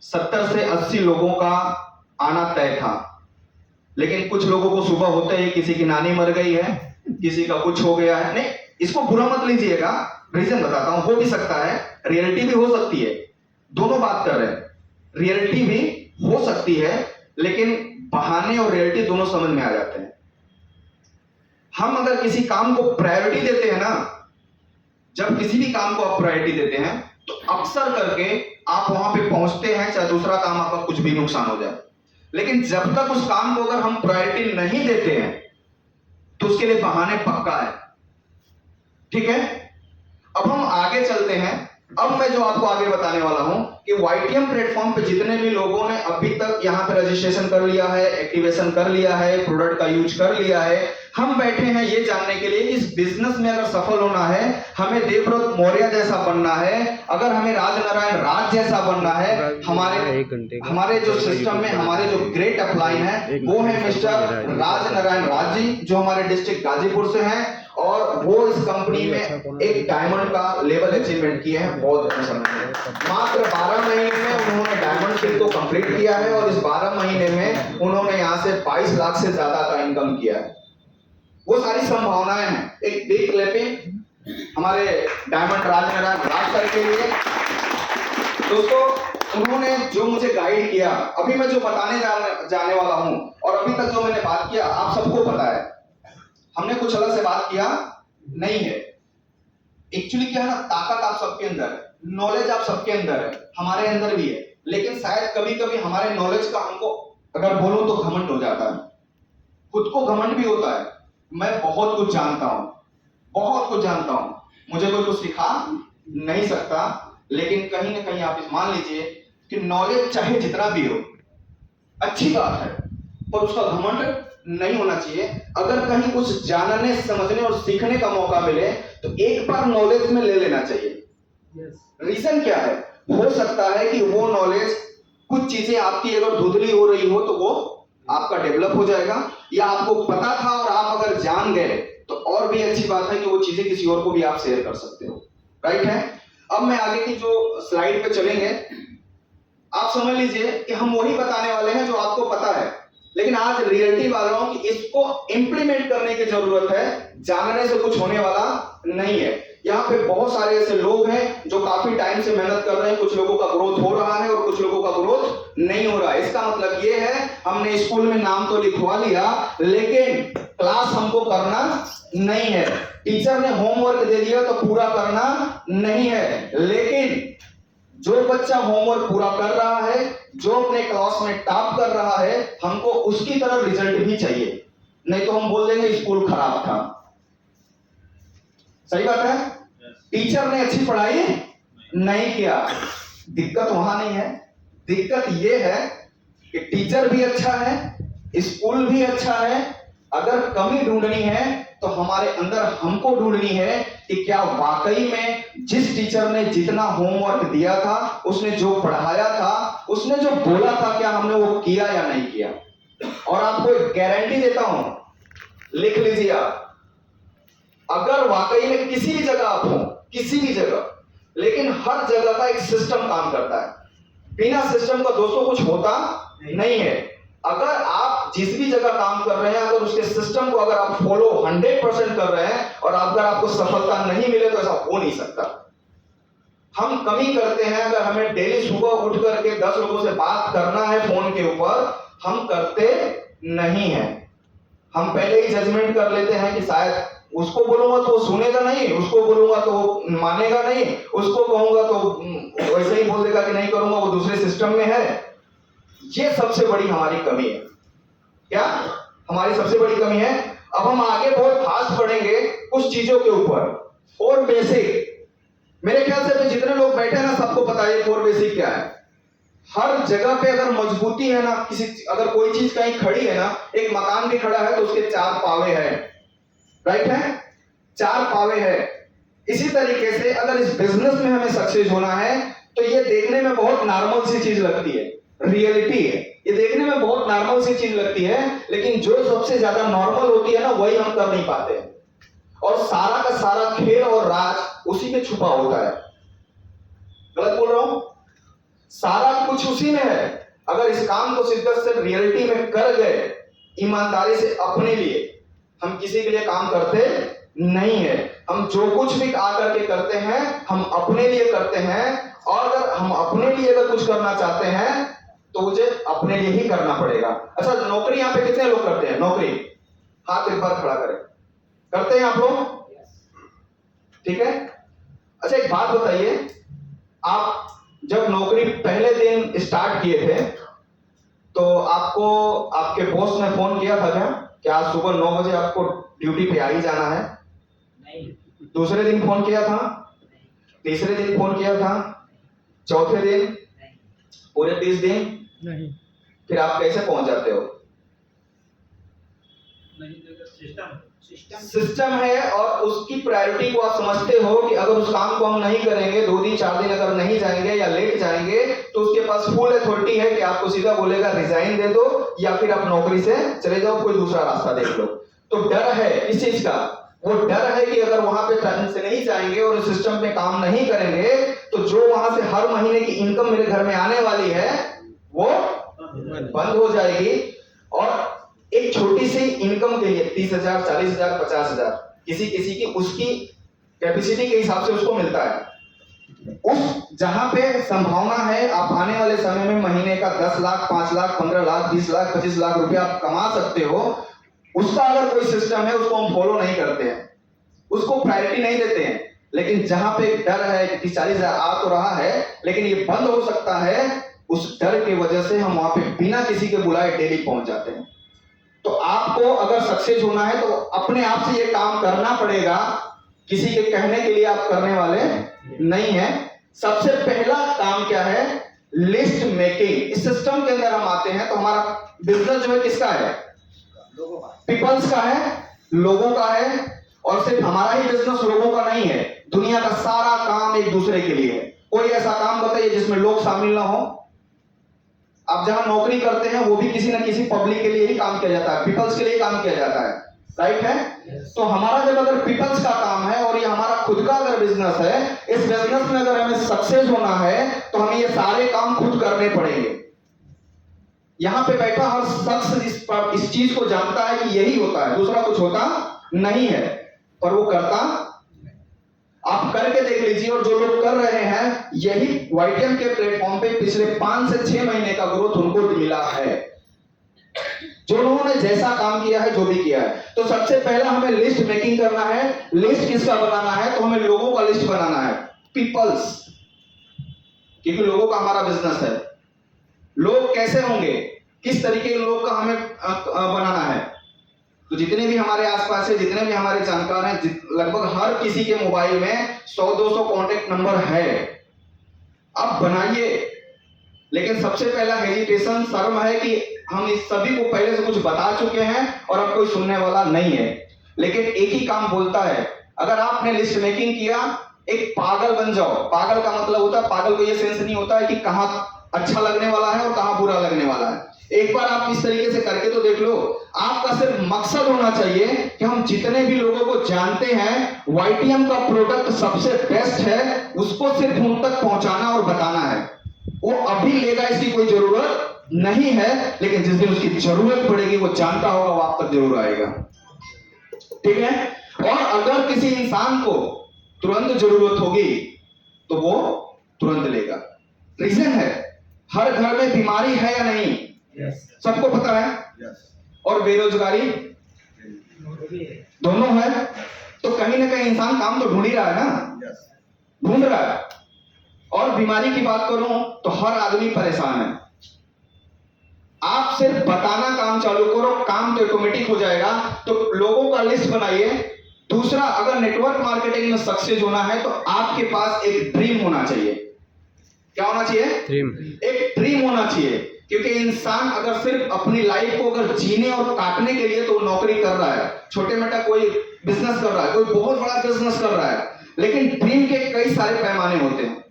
70 से 80 लोगों का आना तय था, लेकिन कुछ लोगों को सुबह होते ही किसी की नानी मर गई है, किसी का कुछ हो गया है। नहीं, इसको बुरा मत लीजिएगा, रीजन बताता हूं, हो भी सकता है, रियलिटी भी हो सकती है, दोनों बात कर रहे हैं। रियलिटी भी हो सकती है लेकिन बहाने और रियलिटी दोनों समझ में आ जाते हैं। हम अगर किसी काम को प्रायोरिटी देते हैं ना, जब किसी भी काम को आप प्रायोरिटी देते हैं तो अक्सर करके आप वहां पे पहुंचते हैं, चाहे दूसरा काम आपका कुछ भी नुकसान हो जाए। लेकिन जब तक उस काम को अगर हम प्रायोरिटी नहीं देते हैं तो उसके लिए बहाने पक्का है, ठीक है। अब हम आगे चलते हैं। अब मैं जो आपको आगे बताने वाला हूं कि YTM प्लेटफॉर्म पे जितने भी लोगों ने अभी तक यहां पे रजिस्ट्रेशन कर लिया है, एक्टिवेशन कर लिया है, प्रोडक्ट का यूज कर लिया है, हम बैठे हैं ये जानने के लिए कि इस बिजनेस में अगर सफल होना है, हमें देवव्रत मौर्य जैसा बनना है, अगर हमें राजनारायण राज जैसा बनना है, हमारे जो सिस्टम में हमारे जो ग्रेट अपलाइन है वो है मिस्टर राजनारायण राज जी, जो हमारे डिस्ट्रिक्ट गाजीपुर से हैं, और वो इस कंपनी में एक डायमंड का लेवल अचीवमेंट किए हैं बहुत समय में। मात्र 12 महीने में उन्होंने डायमंड शिप को कंप्लीट किया है और इस 12 महीने में उन्होंने यहाँ से 22 लाख से ज्यादा का इनकम किया है। वो सारी संभावनाएं हैं। एक बिग क्लैपिंग हमारे डायमंड राजनारायण राज सर के लिए। दोस्तों, उन्होंने जो मुझे गाइड किया, अभी मैं जो बताने जाने वाला हूं और अभी तक जो मैंने बात किया आप सबको पता है, हमने कुछ अलग से बात किया नहीं है। एक्चुअली क्या है ना, ताकत आप सबके अंदर है, नॉलेज आप सबके अंदर है, हमारे अंदर भी है, लेकिन शायद कभी कभी हमारे नॉलेज का हमको अगर बोलूं तो घमंड हो जाता है, खुद को घमंड भी होता है। मैं बहुत कुछ जानता हूं, बहुत कुछ जानता हूं, मुझे कोई कुछ सिखा नहीं सकता, लेकिन कहीं ना कहीं आप मान लीजिए कि नॉलेज चाहे जितना भी हो अच्छी बात है, पर उसका घमंड नहीं होना चाहिए। अगर कहीं कुछ जानने, समझने और सीखने का मौका मिले तो एक बार नॉलेज में ले लेना चाहिए। रीजन क्या है? हो सकता है कि वो नॉलेज, कुछ चीजें आपकी अगर धुंधली हो रही हो तो वो आपका डेवलप हो जाएगा, या आपको पता था और आप अगर जान गए तो और भी अच्छी बात है कि वो चीजें किसी और को भी आप शेयर कर सकते हो, राइट है। अब मैं आगे की जो स्लाइड पे चलेंगे, आप समझ लीजिए कि हम वही बताने वाले हैं जो आपको पता है, लेकिन आज रियलिटी वाला हूं कि इसको इंप्लीमेंट करने की जरूरत है, जानने से कुछ होने वाला नहीं है। यहाँ पे बहुत सारे ऐसे लोग हैं जो काफी टाइम से मेहनत कर रहे हैं, कुछ लोगों का ग्रोथ हो रहा है और कुछ लोगों का ग्रोथ नहीं हो रहा है। इसका मतलब ये है, हमने स्कूल में नाम तो लिखवा लिया लेकिन क्लास हमको करना नहीं है, टीचर ने होमवर्क दे दिया तो पूरा करना नहीं है, लेकिन जो बच्चा होमवर्क पूरा कर रहा है, जो अपने क्लास में टॉप कर रहा है, हमको उसकी तरह रिजल्ट भी चाहिए, नहीं तो हम बोल देंगे स्कूल खराब था। सही बात है? टीचर ने अच्छी पढ़ाई नहीं किया, दिक्कत वहां नहीं है, दिक्कत यह है कि टीचर भी अच्छा है, स्कूल भी अच्छा है। अगर कमी ढूंढनी है तो हमारे अंदर हमको ढूंढनी है कि क्या वाकई में जिस टीचर ने जितना होमवर्क दिया था, उसने जो पढ़ाया था, उसने जो बोला था, क्या हमने वो किया या नहीं किया। और आपको एक गारंटी देता हूं, लिख लीजिए आप, अगर वाकई में किसी भी जगह आप हो, किसी भी जगह, लेकिन हर जगह का एक सिस्टम काम करता है। बिना सिस्टम का दोस्तों कुछ होता नहीं है। अगर आप जिस भी जगह काम कर रहे हैं, अगर उसके सिस्टम को अगर आप फॉलो 100% कर रहे हैं और अगर आपको सफलता नहीं मिले तो ऐसा हो नहीं सकता। हम कमी करते हैं, अगर हमें डेली सुबह उठ करके 10 लोगों से बात करना है फोन के ऊपर, हम करते नहीं है। हम पहले ही जजमेंट कर लेते हैं कि शायद उसको बोलूंगा तो वो सुनेगा नहीं, उसको बोलूंगा तो वो मानेगा नहीं, उसको कहूंगा तो वैसे ही बोल देगा कि नहीं करूंगा, वो दूसरे सिस्टम में है। ये सबसे बड़ी हमारी कमी है। क्या हमारी सबसे बड़ी कमी है? अब हम आगे बहुत फास्ट बढ़ेंगे कुछ चीजों के ऊपर। और बेसिक, मेरे ख्याल से जितने लोग बैठे हैं ना, सबको पता है 4 बेसिक क्या है। हर जगह पे अगर मजबूती है ना, अगर कोई चीज कहीं खड़ी है ना, एक मकान भी खड़ा है तो उसके 4 पावे हैं, राइट है, 4 पावे है। इसी तरीके से अगर इस बिजनेस में हमें सक्सेस होना है तो ये देखने में बहुत नॉर्मल सी चीज लगती है, रियलिटी है, ये देखने में बहुत नॉर्मल सी चीज लगती है, लेकिन जो सबसे ज्यादा नॉर्मल होती है ना, वही हम कर नहीं पाते। और सारा का सारा खेल और राज उसी में छुपा होता है। गलत बोल रहा हूं? सारा कुछ उसी में है। अगर इस काम को शिद्दत से रियलिटी में कर गए, ईमानदारी से अपने लिए, हम किसी के लिए काम करते नहीं है। हम जो कुछ भी आकर के करते हैं, हम अपने लिए करते हैं। और अगर हम अपने लिए अगर कुछ करना चाहते हैं तो मुझे अपने लिए ही करना पड़ेगा। अच्छा, नौकरी यहाँ पे कितने लोग करते हैं? नौकरी हाथ एक बार खड़ा करें, करते हैं आप लोग? ठीक है। अच्छा, एक बात बताइए, आप जब नौकरी पहले दिन स्टार्ट किए थे तो आपको आपके बॉस ने फोन किया था क्या आज सुबह 9 बजे आपको ड्यूटी पे आ ही जाना है? नहीं। दूसरे दिन फोन किया था? तीसरे दिन फोन किया था? चौथे दिन? पूरे 30 दिन नहीं। फिर आप कैसे पहुंच जाते हो? सिस्टम है, और उसकी प्रायोरिटी को आप समझते हो कि अगर उस काम को हम नहीं करेंगे, 2 दिन 4 दिन अगर नहीं जाएंगे या लेट जाएंगे, तो उसके पास फुल अथॉरिटी है कि आपको सीधा बोलेगा रिजाइन दे दो या फिर आप नौकरी से चले जाओ, कोई दूसरा रास्ता देख लो। तो डर है इस चीज का, वो डर है कि अगर वहां पे टाइम से नहीं जाएंगे और सिस्टम पे काम नहीं करेंगे तो जो वहां से हर महीने की इनकम मेरे घर में आने वाली है वो बंद हो जाएगी। और एक छोटी सी इनकम के लिए 30,000, 40,000, 50,000 किसी किसी की उसकी कैपेसिटी के हिसाब से उसको मिलता है। उस जहां पे संभावना है आप आने वाले समय में महीने का 10 लाख, 5 लाख, 15 लाख, 20 लाख, 25 लाख रुपया आप कमा सकते हो, उसका अगर कोई सिस्टम है उसको हम फॉलो नहीं करते हैं, उसको प्रायोरिटी नहीं देते हैं। लेकिन जहां पे डर है कि 40,000 आ तो रहा है लेकिन ये बंद हो सकता है, उस डर की वजह से हम वहां पे बिना किसी के बुलाए डेली पहुंच जाते हैं। तो आपको अगर सक्सेस होना है तो अपने आप से ये काम करना पड़ेगा, किसी के कहने के लिए आप करने वाले नहीं है। सबसे पहला काम क्या है? List making. इस सिस्टम के अंदर हम आते हैं तो हमारा बिजनेस जो है किसका है? पीपल्स का है, लोगों का है। और सिर्फ हमारा ही बिजनेस लोगों का नहीं है, दुनिया का सारा काम एक दूसरे के लिए है। कोई ऐसा काम बताइए जिसमें लोग शामिल ना हो। आप जहां नौकरी करते हैं वो भी किसी ना किसी पब्लिक के लिए ही काम किया जाता है, पीपल्स के लिए काम किया जाता है, राइट है? तो हमारा जब अगर पीपल्स का काम है और ये हमारा खुद का अगर बिजनेस है, इस बिजनेस में अगर हमें सक्सेस होना है तो हमें ये सारे काम खुद करने पड़ेंगे। यहां पे बैठा हर शख्स इस चीज को जानता है कि यही होता है, दूसरा कुछ होता नहीं है, पर वो करता। आप करके देख लीजिए, और जो लोग कर रहे हैं यही YTM के प्लेटफॉर्म पे पिछले 5 से 6 महीने का ग्रोथ उनको मिला है, जो लोगों ने जैसा काम किया है, जो भी किया है। तो सबसे पहला हमें लिस्ट मेकिंग करना है। लिस्ट किसका बनाना है? तो हमें लोगों का लिस्ट बनाना है, पीपल्स। क्योंकि लोगों का हमारा बिजनेस है। लोग कैसे होंगे, किस तरीके के लोग का हमें बनाना है। तो जितने भी हमारे आसपास है, जितने भी हमारे जानकार हैं, लगभग हर किसी के मोबाइल में 100-200 कॉन्टेक्ट नंबर है। अब बनाइए, लेकिन सबसे पहला हेजिटेशन, शर्म है कि हम इस सभी को पहले से कुछ बता चुके हैं और अब कोई सुनने वाला नहीं है। लेकिन एक ही काम बोलता है, अगर आपने लिस्ट मेकिंग किया, एक पागल बन जाओ। पागल का मतलब होता है, पागल को ये सेंस नहीं होता है कि कहां अच्छा लगने वाला है और कहां बुरा लगने वाला है। एक बार आप इस तरीके से करके तो देख लो। आपका सिर्फ मकसद होना चाहिए कि हम जितने भी लोगों को जानते हैं YTM का प्रोडक्ट सबसे बेस्ट है, उसको सिर्फ उन तक पहुंचाना और बताना है। वो अभी लेगा इसकी कोई जरूरत नहीं है, लेकिन जिस दिन उसकी जरूरत पड़ेगी वो जानता होगा, वो आप तक जरूर आएगा। ठीक है। और अगर किसी इंसान को तुरंत जरूरत होगी तो वो तुरंत लेगा। रीजन है, हर घर में बीमारी है या नहीं, सबको पता है। और बेरोजगारी दोनों है। तो कहीं ना कहीं इंसान काम तो ढूंढ ही रहा है ना, ढूंढ रहा है। और बीमारी की बात करूं तो हर आदमी परेशान है। आप सिर्फ बताना काम चालू करो, काम तो ऑटोमेटिक हो जाएगा। तो लोगों का लिस्ट बनाइए। दूसरा, अगर नेटवर्क मार्केटिंग में सक्सेस होना है तो आपके पास एक ड्रीम होना चाहिए। क्या होना चाहिए? ड्रीम। एक ड्रीम होना चाहिए। क्योंकि इंसान अगर सिर्फ अपनी लाइफ को अगर जीने और काटने के लिए तो नौकरी कर रहा है, छोटे मोटा कोई बिजनेस कर रहा है, कोई बहुत बड़ा बिजनेस कर रहा है, लेकिन ड्रीम के कई सारे पैमाने होते हैं।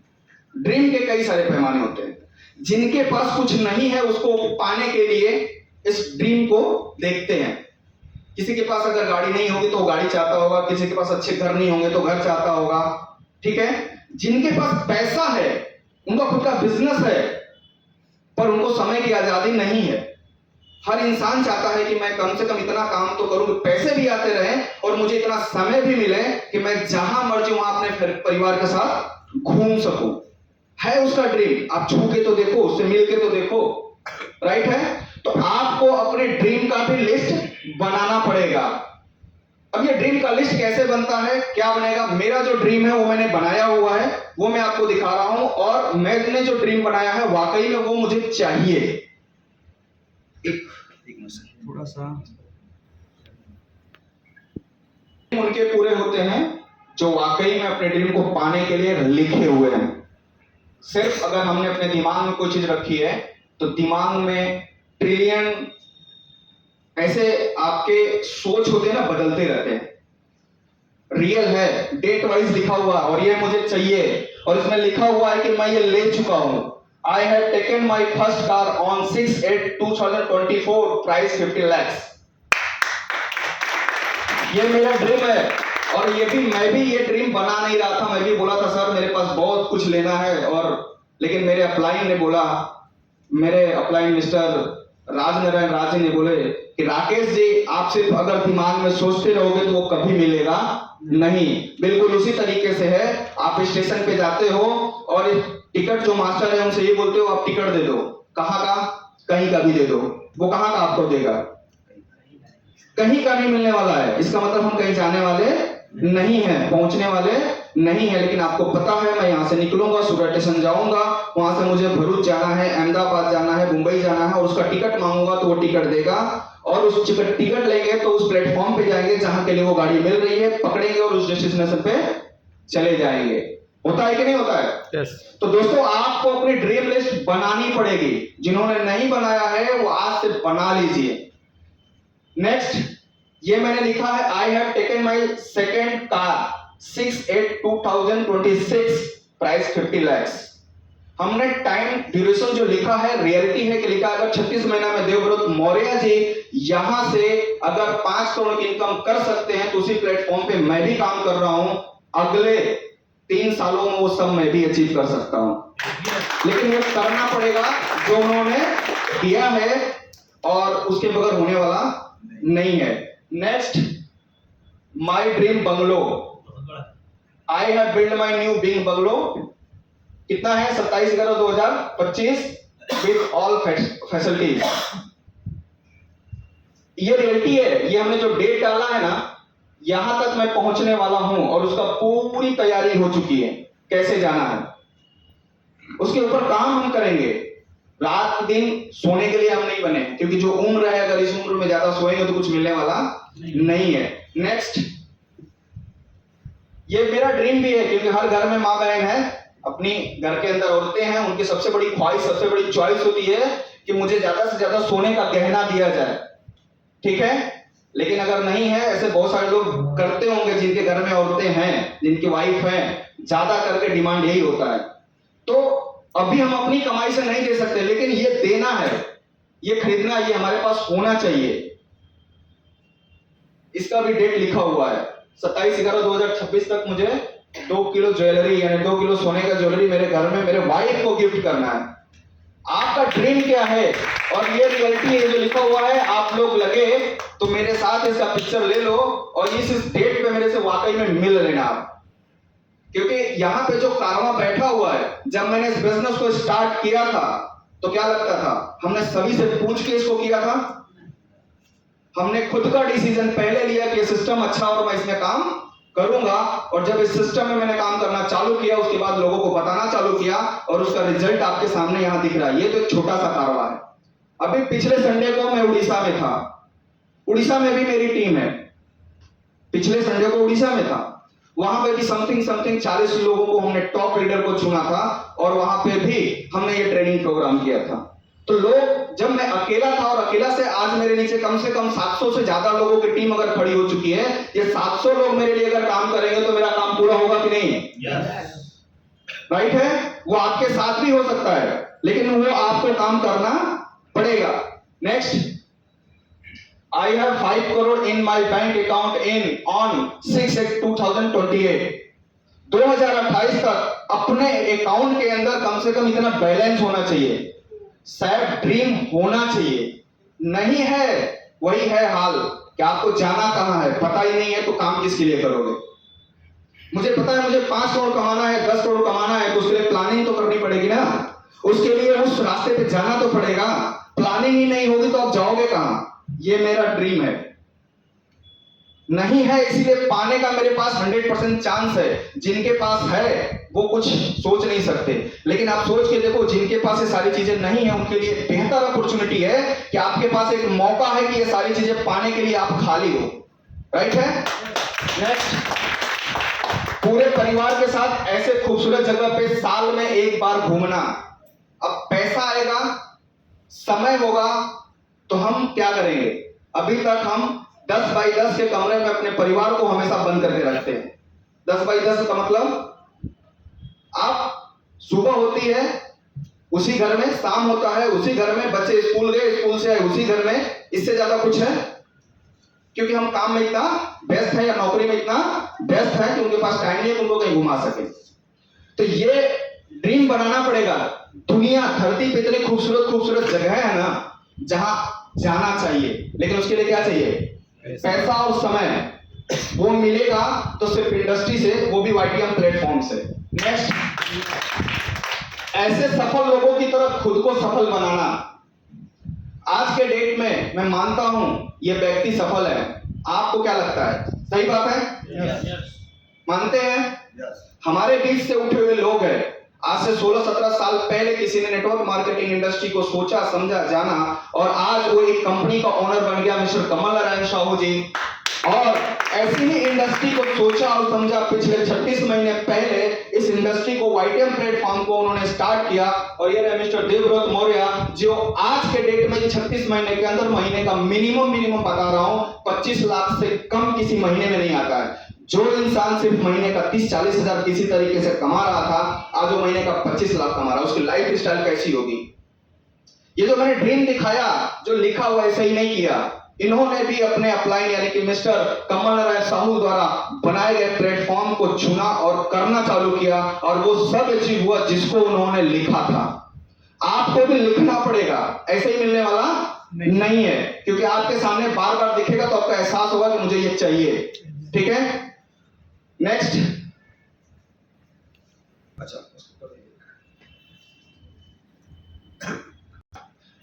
ड्रीम के कई सारे पैमाने होते हैं। जिनके पास कुछ नहीं है उसको पाने के लिए इस ड्रीम को देखते हैं। किसी के पास अगर गाड़ी नहीं होगी तो वो गाड़ी चाहता होगा, किसी के पास अच्छे घर नहीं होंगे तो घर चाहता होगा। ठीक है। जिनके पास पैसा है, उनका खुद का बिजनेस है, पर उनको समय की आजादी नहीं है। हर इंसान चाहता है कि मैं कम से कम इतना काम तो करूं, पैसे भी आते रहें और मुझे इतना समय भी मिले कि मैं जहां मर्जी वहां अपने परिवार के साथ घूम सकूं। है उसका ड्रीम, आप छू के तो देखो, उससे मिल के तो देखो। राइट है। तो आपको अपने ड्रीम का भी लिस्ट बनाना पड़ेगा। अब ये ड्रीम का लिस्ट कैसे बनता है, क्या बनेगा? मेरा जो ड्रीम है वो मैंने बनाया हुआ है, वो मैं आपको दिखा रहा हूं। और मैंने जो ड्रीम बनाया है वाकई में वो मुझे चाहिए। एक थोड़ा सा उनके पूरे होते हैं जो वाकई में अपने ड्रीम को पाने के लिए लिखे हुए हैं। सिर्फ अगर हमने अपने दिमाग में कोई चीज रखी है तो दिमाग में ट्रिलियन ऐसे आपके सोच होते हैं ना, बदलते रहते हैं। रियल है, डेट वाइज लिखा हुआ और ये मुझे चाहिए, और इसमें लिखा हुआ है कि मैं ये ले चुका हूं। I have taken my first car on 6/8/2024, price 50 lakhs। ये मेरा ड्रीम है। और मैं भी ये ड्रीम बना नहीं रहा था। मैं भी बोला था सर मेरे पास बहुत कुछ लेना है, और लेकिन मेरे अपलाइन ने बोला, मेरे अपलाइन मिस्टर राजनारायण राज जी ने बोले कि राकेश जी आप सिर्फ अगर दिमाग में सोचते रहोगे तो वो कभी मिलेगा नहीं। बिल्कुल उसी तरीके से है। आप स्टेशन पे जाते हो और टिकट जो मास्टर है उनसे ये बोलते हो आप टिकट दे दो। कहाँ का? कहीं का भी दे दो। वो कहाँ का आपको देगा? कहीं का नहीं मिलने वाला है। इसका मतलब हम कहीं जाने वाले नहीं है, पहुंचने वाले नहीं है। लेकिन आपको पता है मैं यहां से निकलूंगा, सूरत स्टेशन जाऊंगा, वहां से मुझे भरूच जाना है, अहमदाबाद जाना है, मुंबई जाना है, और उसका टिकट मांगूंगा तो वो टिकट देगा। और उस टिकट लेंगे तो उस प्लेटफॉर्म पे जाएंगे जहां के लिए वो गाड़ी मिल रही है, पकड़ेंगे और उस डेस्टिनेशन पे चले जाएंगे। होता है कि नहीं होता है? यस। तो दोस्तों आपको अपनी ड्रीम लिस्ट बनानी पड़ेगी। जिन्होंने नहीं बनाया है वो आज से बना लीजिए। नेक्स्ट, ये मैंने लिखा है I have taken my second car 6/8/2026, price 50 lakhs। हमने टाइम ड्यूरेशन जो लिखा है रियलिटी है कि लिखा है अगर 36 महीना में देवव्रत मौर्य जी यहां से अगर 5 करोड़ की इनकम कर सकते हैं तो उसी प्लेटफॉर्म पे मैं भी काम कर रहा हूं। अगले 3 सालों में वो सब मैं भी अचीव कर सकता हूं। लेकिन ये करना पड़ेगा जो उन्होंने किया है, और उसके बगैर होने वाला नहीं है। Next, my dream bungalow. I have build my new big bungalow. कितना है? 27/11/2025 विद ऑल फैसिलिटीज। ये रियलिटी है। ये हमने जो डेट डाला है ना, यहां तक मैं पहुंचने वाला हूं और उसका पूरी तैयारी हो चुकी है। कैसे जाना है उसके ऊपर काम हम करेंगे। रात दिन सोने के लिए हम नहीं बने, क्योंकि जो उम्र है अगर इस उम्र में ज्यादा सोएंगे तो कुछ मिलने वाला नहीं है। नेक्स्ट, ये मेरा ड्रीम भी है, क्योंकि हर घर में माँ बहन है, अपनी घर के अंदर औरतें हैं, उनकी सबसे बड़ी ख्वाहिश, सबसे बड़ी चॉइस होती है कि मुझे ज्यादा से ज्यादा सोने का गहना दिया जाए, ठीक है। लेकिन अगर नहीं है, ऐसे बहुत सारे लोग करते होंगे जिनके घर में औरतें हैं, जिनकी वाइफ है, ज्यादा करके डिमांड यही होता है। तो अभी हम अपनी कमाई से नहीं दे सकते, लेकिन ये देना है, ये खरीदना, ये हमारे पास होना चाहिए। इसका भी डेट लिखा हुआ है, 27/11/2026 तक मुझे 2 किलो ज्वेलरी, यानी 2 किलो सोने का ज्वेलरी मेरे घर में मेरे वाइफ को गिफ्ट करना है। आपका ड्रीम क्या है और ये रियलिटी है जो लिखा हुआ है। आप लोग लगे तो मेरे साथ इसका पिक्चर ले लो और इस डेट पे मेरे से वाकई में मिल लेना आप, क्योंकि यहाँ पे जो कारवां बैठा हुआ है, जब मैंने इस बिजनेस को स्टार्ट किया था तो क्या लगता था, हमने सभी से पूछ के इसको किया था, हमने खुद का डिसीजन पहले लिया कि सिस्टम अच्छा और मैं इसमें काम करूंगा। और जब इस सिस्टम में मैंने काम करना चालू किया, उसके बाद लोगों को बताना चालू किया और उसका रिजल्ट आपके सामने यहां दिख रहा है। ये तो एक छोटा सा कारोबार है। अभी पिछले संडे को मैं उड़ीसा में था, उड़ीसा में भी मेरी टीम है, पिछले संडे को उड़ीसा में था, वहां पे भी समथिंग 40 लोगों को हमने टॉप लीडर को चुना था और वहां पे भी हमने ये ट्रेनिंग प्रोग्राम किया था। तो लोग, जब मैं अकेला था और अकेला से आज मेरे नीचे कम से कम 700 से ज्यादा लोगों की टीम अगर खड़ी हो चुकी है, ये 700 लोग मेरे लिए अगर काम करेंगे तो मेरा काम पूरा होगा कि नहीं? राइट है। वो आपके साथ भी हो सकता है, लेकिन वो आपको काम करना पड़ेगा। Next, I have 5 crore in my bank account on 6/8/2028। 2028 तक अपने अकाउंट के अंदर कम से कम इतना बैलेंस होना चाहिए, शायद ड्रीम होना चाहिए। नहीं है, वही है हाल कि आपको जाना कहां है पता ही नहीं है, तो काम किसके लिए करोगे? मुझे पता है मुझे 5 करोड़ कमाना है, 10 करोड़ कमाना है, तो उसके लिए प्लानिंग तो करनी पड़ेगी ना, उसके लिए उस रास्ते पे जाना तो पड़ेगा। प्लानिंग ही नहीं होगी तो आप जाओगे कहां? ये मेरा ड्रीम है, नहीं है इसीलिए पाने का मेरे पास 100% चांस है। जिनके पास है वो कुछ सोच नहीं सकते, लेकिन आप सोच के देखो, जिनके पास ये सारी चीजें नहीं है उनके लिए बेहतर अपॉर्चुनिटी है कि आपके पास एक मौका है कि ये सारी चीजें पाने के लिए आप खाली हो। राइट है। नेक्स्ट, पूरे परिवार के साथ ऐसे खूबसूरत जगह पे साल में एक बार घूमना। अब पैसा आएगा, समय होगा, तो हम क्या करेंगे? अभी तक हम 10 बाई 10 के कमरे में अपने परिवार को हमेशा बंद करके रखते हैं। 10 बाई 10 का मतलब, आप सुबह होती है उसी घर में, शाम होता है उसी घर में, बच्चे स्कूल गए, स्कूल से आए उसी घर में, इससे ज्यादा कुछ है? क्योंकि हम काम में इतना व्यस्त है या नौकरी में इतना व्यस्त है कि उनके पास टाइम नहीं है उनको कहीं घुमा सके। तो ये ड्रीम बनाना पड़ेगा। दुनिया, धरती पे इतनी खूबसूरत खूबसूरत जगह है ना जहां जाना चाहिए, लेकिन उसके लिए क्या चाहिए? पैसा और समय। वो मिलेगा तो सिर्फ इंडस्ट्री से, वो भी YTM प्लेटफॉर्म से। नेक्स्ट, ऐसे सफल लोगों की तरह खुद को सफल बनाना। आज के डेट में मैं मानता हूं ये व्यक्ति सफल है। आपको क्या लगता है? सही बात है? मानते हैं? हमारे बीच से उठे हुए लोग हैं। आज से 16-17 साल पहले किसी ने नेटवर्क मार्केटिंग इंडस्ट्री को सोचा, समझा, जाना, और आज वो एक कंपनी का ओनर बन गया, मिस्टर कमल नारायण साहू जी। और ऐसी ही इंडस्ट्री को सोचा और समझा पिछले 36 महीने पहले इस इंडस्ट्री को, YTM प्लेटफॉर्म को उन्होंने स्टार्ट किया। और ये रहे मिस्टर देवव्रत मौर्य, जो आज के डेट में 36 महीने के अंदर महीने का मिनिमम बता रहा हूं 25 लाख से कम किसी महीने में नहीं आता है। जो इंसान सिर्फ महीने का 30-40 हजार किसी तरीके से कमा रहा था, आज वो महीने का 25 लाख कमा रहा है। उसकी लाइफ स्टाइल कैसी होगी? ये जो मैंने ड्रीम दिखाया, जो लिखा हुआ ऐसे ही नहीं किया, इन्होंने भी अपने अपलाइन यानी कि मिस्टर कमल नारायण साहू द्वारा बनाए गए प्लेटफॉर्म को चुना और करना चालू किया, और वो सब अचीव हुआ जिसको उन्होंने लिखा था। आपको भी लिखना पड़ेगा, ऐसे ही मिलने वाला नहीं है, क्योंकि आपके सामने बार बार दिखेगा तो आपका एहसास होगा कि मुझे ये चाहिए। ठीक है। नेक्स्ट, अच्छा,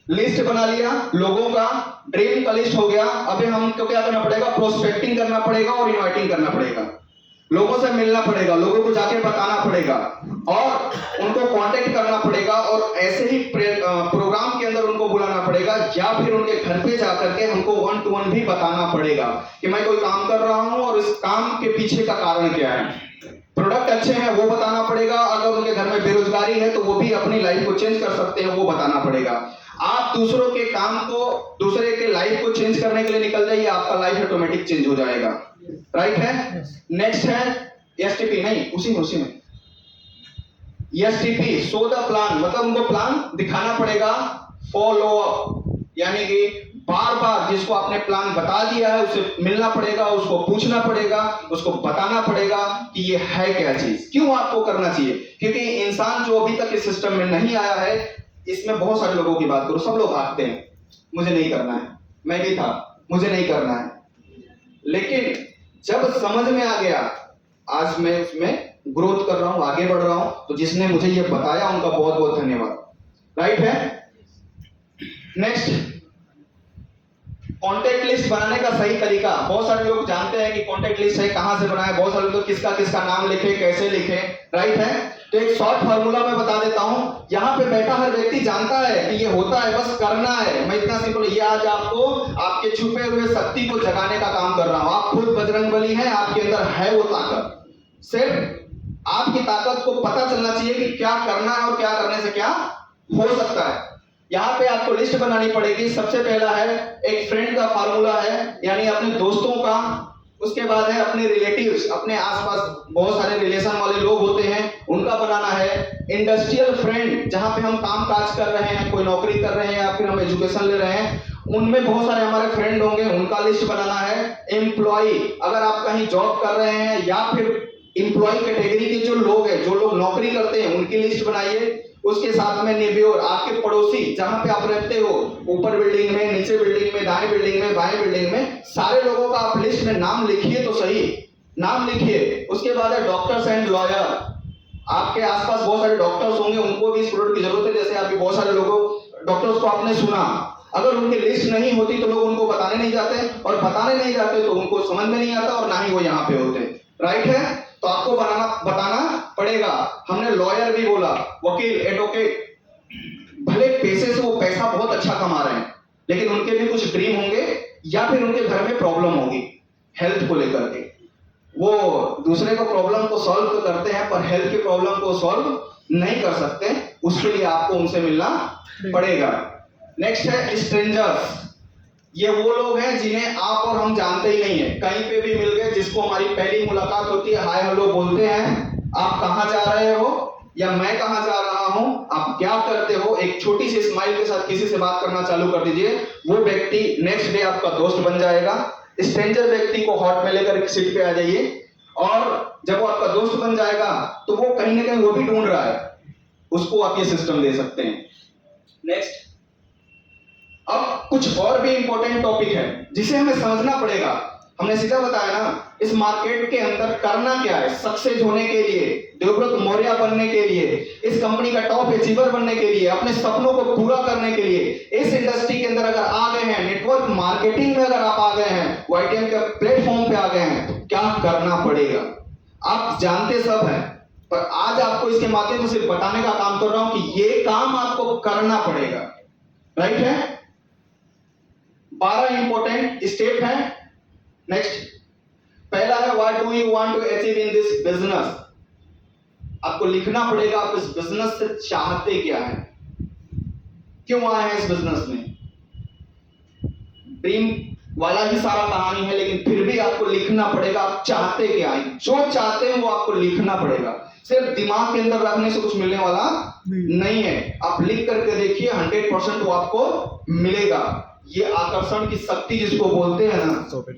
लिस्ट बना लिया लोगों का, ड्रीम का लिस्ट हो गया। अभी हमको क्या करना पड़ेगा? प्रोस्पेक्टिंग करना पड़ेगा और इनवाइटिंग करना पड़ेगा। लोगों से मिलना पड़ेगा, लोगों को जाके बताना पड़ेगा और उनको कांटेक्ट करना पड़ेगा और ऐसे ही प्रोग्राम के अंदर उनको बुलाना पड़ेगा या फिर उनके घर पे जाकर के हमको 1 to 1 भी बताना पड़ेगा कि मैं कोई काम कर रहा हूं और इस काम के पीछे का कारण क्या है। प्रोडक्ट अच्छे हैं वो बताना पड़ेगा, अगर उनके घर में बेरोजगारी है तो वो भी अपनी लाइफ को चेंज कर सकते हैं वो बताना पड़ेगा। आप दूसरों के काम को, दूसरे के लाइफ को चेंज करने के लिए निकल जाइए, आपका लाइफ ऑटोमेटिक चेंज हो जाएगा। राइट है। नेक्स्ट है एसटीपी, नहीं उसी में एसटीपी, शो द प्लान, मतलब उनको प्लान दिखाना पड़ेगा। फॉलो अप, यानी कि बार बार जिसको आपने प्लान बता दिया है उससे मिलना पड़ेगा, उसको पूछना पड़ेगा, उसको बताना पड़ेगा कि ये है क्या चीज, क्यों आपको करना चाहिए। क्योंकि इंसान जो अभी तक इस सिस्टम में नहीं आया है, इसमें बहुत सारे लोगों की बात करो, सब लोग भागते हैं, मुझे नहीं करना है, मैं भी था, मुझे नहीं करना है। लेकिन जब समझ में आ गया, आज मैं उसमें ग्रोथ कर रहा हूं, आगे बढ़ रहा हूं, तो जिसने मुझे ये बताया उनका बहुत बहुत धन्यवाद। राइट है। नेक्स्ट, कॉन्टेक्ट लिस्ट बनाने का सही तरीका। बहुत सारे लोग जानते हैं कि कॉन्टेक्ट लिस्ट है कहां से बनाए, बहुत सारे लोग किसका किसका नाम लिखे, कैसे लिखे। राइट है। तो एक शॉर्ट फार्मूला मैं बता देता हूं, यहां पे बैठा हर व्यक्ति जानता है कि ये होता है, बस करना है। मैं इतना सिंपल, ये आज आपको आपके छुपे हुए शक्ति को जगाने का काम कर रहा हूं। आप खुद बजरंगबली हैं, आपके अंदर है वो ताकत, सिर्फ आपकी ताकत को पता चलना चाहिए कि क्या करना है और क्या करने से क्या हो सकता है। यहाँ पे आपको लिस्ट बनानी पड़ेगी। सबसे पहला है एक फ्रेंड का फार्मूला है, यानी अपने दोस्तों का। उसके बाद है अपने रिलेटिव्स, अपने आसपास बहुत सारे रिलेशन वाले लोग होते हैं, उनका बनाना है। इंडस्ट्रियल फ्रेंड, जहां पे हम काम काज कर रहे हैं, कोई नौकरी कर रहे हैं या फिर हम एजुकेशन ले रहे हैं, उनमें बहुत सारे हमारे फ्रेंड होंगे, उनका लिस्ट बनाना है। एम्प्लॉय, अगर आप कहीं जॉब कर रहे हैं या फिर एम्प्लॉय कैटेगरी के जो लोग हैं, जो लोग नौकरी करते हैं, उनकी लिस्ट बनाइए। उसके साथ में नेबोर, आपके पड़ोसी, जहां पे आप रहते हो, ऊपर बिल्डिंग में, नीचे बिल्डिंग में, दाएं बिल्डिंग में, बाएं बिल्डिंग में, सारे लोगों का आप लिस्ट में नाम लिखिए, तो सही नाम लिखिए। उसके बाद है डॉक्टर्स एंड लॉयर, आपके आसपास बहुत सारे डॉक्टर्स होंगे, उनको भी इस प्रोडक्ट की जरूरत है। जैसे अभी बहुत सारे लोगों डॉक्टर्स को आपने सुना, अगर उनकी लिस्ट नहीं होती तो लोग उनको बताने नहीं जाते, और बताने नहीं जाते तो उनको समझ में नहीं आता और ना ही वो यहाँ पे होते। राइट है। तो आपको बताना पड़ेगा। हमने लॉयर भी बोला, वकील, एडवोकेट, भले पैसे से वो पैसा बहुत अच्छा कमा रहे हैं, लेकिन उनके भी कुछ ड्रीम होंगे या फिर उनके घर में प्रॉब्लम होगी हेल्थ को लेकर के। वो दूसरे को प्रॉब्लम को सॉल्व तो करते हैं, पर हेल्थ की प्रॉब्लम को सॉल्व नहीं कर सकते, उसके लिए आपको उनसे मिलना पड़ेगा। नेक्स्ट है स्ट्रेंजर्स, ये वो लोग हैं जिन्हें आप और हम जानते ही नहीं है, कहीं पे भी मिल गए, जिसको हमारी पहली मुलाकात होती है, हाय हेलो बोलते हैं, आप कहां जा रहे हो या मैं कहां जा रहा हूं, आप क्या करते हो, एक छोटी सी स्माइल के साथ किसी से बात करना चालू कर दीजिए, वो व्यक्ति नेक्स्ट डे आपका दोस्त बन जाएगा। स्ट्रेंजर व्यक्ति को हॉट में लेकर सीट पे आ जाइए, और जब वो आपका दोस्त बन जाएगा तो वो कहीं ना कहीं वो भी ढूंढ रहा है, उसको आप ये सिस्टम दे सकते हैं। नेक्स्ट, अब कुछ और भी इंपॉर्टेंट टॉपिक है जिसे हमें समझना पड़ेगा। हमने सीधा बताया ना, इस मार्केट के अंदर करना क्या है, सक्सेस होने के लिए, देवव्रत मौर्य बनने के लिए, इस कंपनी का टॉप अचीवर बनने के लिए, अपने सपनों को पूरा करने के लिए, इस इंडस्ट्री के अंदर अगर आ गए हैं, नेटवर्क मार्केटिंग में अगर आप आ गए हैं, YTM के प्लेटफॉर्म पे आ गए हैं, तो क्या करना पड़ेगा आप जानते सब हैं, पर आज आपको इसके माध्यम से सिर्फ बताने का काम कर रहा हूं कि ये काम आपको करना पड़ेगा। राइट है। 12 इंपॉर्टेंट स्टेप है। नेक्स्ट, पहला है what do you want to achieve in this business. आपको लिखना पड़ेगा आप इस बिजनेस से चाहते क्या है, क्यों आए हैं इस बिजनेस में। ड्रीम वाला ही सारा कहानी है, लेकिन फिर भी आपको लिखना पड़ेगा आप चाहते क्या है, जो चाहते हैं वो आपको लिखना पड़ेगा। सिर्फ दिमाग के अंदर रखने से कुछ मिलने वाला नहीं है, आप लिख करके देखिए, 100% वो आपको मिलेगा। ये आकर्षण की शक्ति जिसको बोलते हैं ना,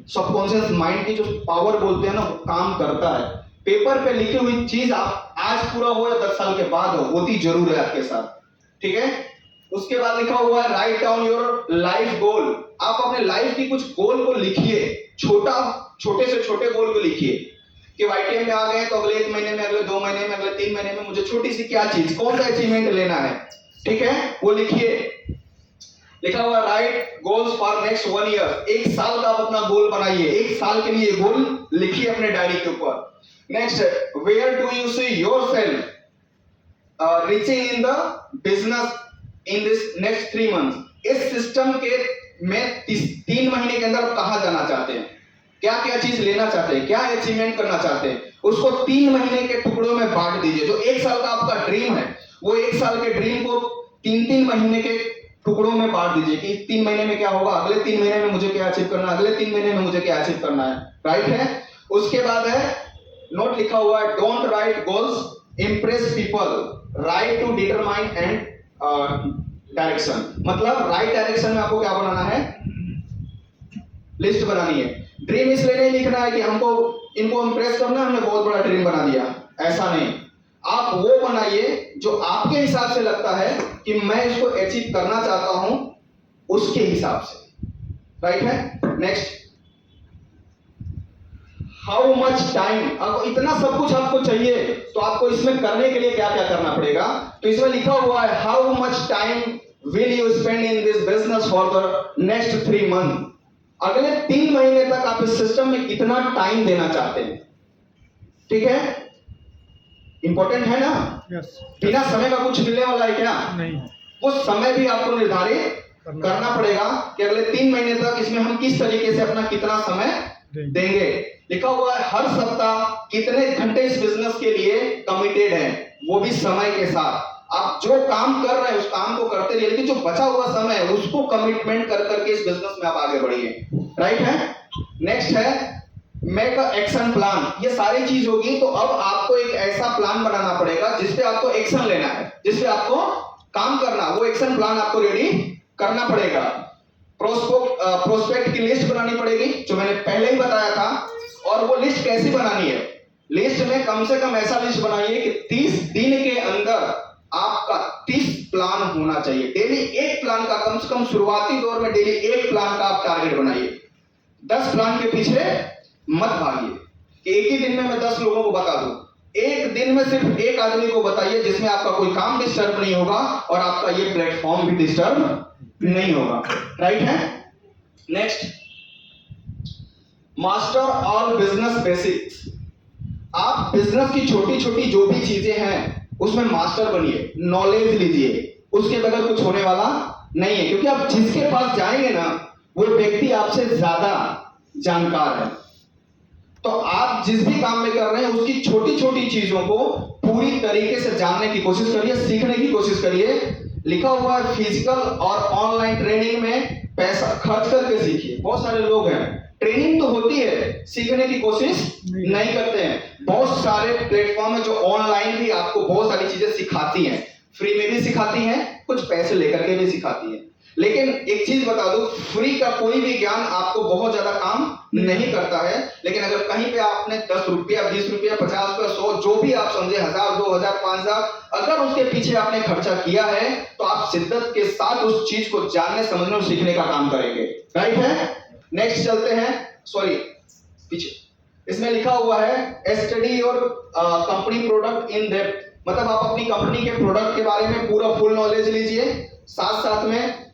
सबकॉन्शियस माइंड की जो पावर बोलते हैं ना, वो काम करता है। पेपर पे लिखी हुई चीज आप आज पूरा हो या 10 साल के बाद हो, होती जरूर है आपके साथ। ठीक है। उसके बाद लिखा हुआ है write down your life goal. आप अपने लाइफ की कुछ गोल को लिखिए, छोटे से छोटे गोल को लिखिए कि YTM में आ गए तो अगले 1 महीने में, अगले 2 महीने में, अगले 3 महीने में मुझे छोटी सी क्या चीज, कौन सा अचीवमेंट लेना है। ठीक है, वो लिखिए। लिखा हुआ right goals for next 1 year, 1 साल का आप अपना गोल बनाइए, 1 साल के लिए गोल लिखिए अपने डायरी के ऊपर। Next, where do you see yourself reaching in the business in this next 3 months. इस सिस्टम के में 3 महीने के अंदर आप कहां जाना चाहते हैं, क्या क्या चीज लेना चाहते हैं, क्या अचीवमेंट करना चाहते हैं, उसको 3 महीने के टुकड़ों में बांट दीजिए। जो 1 साल का आपका ड्रीम है, वो 1 साल के ड्रीम को 3-3 महीने के टुकड़ों में बांट दीजिए कि 3 महीने में क्या होगा, अगले 3 महीने में मुझे क्या अचीव करना है, अगले 3 महीने में मुझे क्या अचीव करना है। राइट है। उसके बाद है नोट लिखा हुआ है, don't write goals impress people, write to determine and direction. मतलब राइट डायरेक्शन में आपको क्या बनाना है, लिस्ट बनानी है। ड्रीम इसलिए नहीं लिखना है कि हमको इनको इंप्रेस करना है, हमने बहुत बड़ा ड्रीम बना दिया, ऐसा नहीं। आप वो बनाइए जो आपके हिसाब से लगता है कि मैं इसको अचीव करना चाहता हूं, उसके हिसाब से। राइट है। नेक्स्ट, हाउ मच टाइम, अब इतना सब कुछ आपको चाहिए तो आपको इसमें करने के लिए क्या क्या करना पड़ेगा। तो इसमें लिखा हुआ है, how much time will you spend in this business for the next 3 month. अगले 3 महीने तक आप इस सिस्टम में कितना टाइम देना चाहते हैं। ठीक है, इंपॉर्टेंट है ना। यस। बिना समय का कुछ मिलने वाला है क्या, नहीं। वो समय भी आपको निर्धारित करना पड़ेगा कि अगले 3 महीने तक इसमें हम किस तरीके से अपना कितना समय देंगे। लिखा हुआ है हर सप्ताह कितने घंटे इस बिजनेस के लिए कमिटेड हैं, वो भी समय के साथ। आप जो काम कर रहे हैं उस काम को करते रहिए, लेकिन जो बचा हुआ समय है उसको कमिटमेंट कर करके इस बिजनेस में आप आगे बढ़िए। राइट है। नेक्स्ट है मेक अ एक्शन प्लान। ये सारी चीज होगी तो अब आपको एक ऐसा प्लान बनाना पड़ेगा जिसपे आपको एक्शन लेना है, जिसपे आपको काम करना, वो एक्शन प्लान आपको रेडी करना पड़ेगा। प्रोस्पेक्ट की लिस्ट बनानी पड़ेगी जो मैंने पहले ही बताया था। और वो लिस्ट कैसी बनानी है, लिस्ट में कम से कम ऐसा लिस्ट बनाइए कि 30 दिन के अंदर आपका 30 प्लान होना चाहिए। डेली एक प्लान का, कम से कम शुरुआती दौर में डेली एक प्लान का आप टारगेट बनाइए। 10 प्लान के पीछे मत भागिए कि एक ही दिन में मैं 10 लोगों को बता दूं। एक दिन में सिर्फ एक आदमी को बताइए जिसमें आपका कोई काम डिस्टर्ब नहीं होगा और आपका ये प्लेटफॉर्म भी डिस्टर्ब नहीं होगा। राइट है। Next, master all business basics. आप बिजनेस की छोटी छोटी जो भी चीजें हैं उसमें मास्टर बनिए, नॉलेज लीजिए, उसके बगैर कुछ होने वाला नहीं है। क्योंकि आप जिसके पास जाएंगे ना, वो व्यक्ति आपसे ज्यादा जानकार है। तो आप जिस भी काम में कर रहे हैं उसकी छोटी छोटी चीजों को पूरी तरीके से जानने की कोशिश करिए, सीखने की कोशिश करिए। लिखा हुआ है फिजिकल और ऑनलाइन ट्रेनिंग में पैसा खर्च करके सीखिए। बहुत सारे लोग हैं, ट्रेनिंग तो होती है, सीखने की कोशिश नहीं करते हैं। बहुत सारे प्लेटफॉर्म है जो ऑनलाइन भी आपको बहुत सारी चीजें सिखाती हैं, फ्री में भी सिखाती हैं, कुछ पैसे लेकर के भी सिखाती हैं। लेकिन एक चीज बता दूं, फ्री का कोई भी ज्ञान आपको बहुत ज्यादा काम नहीं करता है। लेकिन अगर कहीं पे आपने 10 रुपया, 20 रुपया, 50 रुपया, 100, जो भी आप समझे, 1000, 2000, 5000, अगर उसके पीछे आपने खर्चा किया है तो आप शिद्दत के साथ उस चीज को जानने, समझने और सीखने का काम करेंगे। राइट है। नेक्स्ट चलते हैं, सॉरी पीछे, इसमें लिखा हुआ है study your company product in depth. मतलब आप अपनी कंपनी के प्रोडक्ट के बारे में पूरा फुल नॉलेज लीजिए, साथ साथ में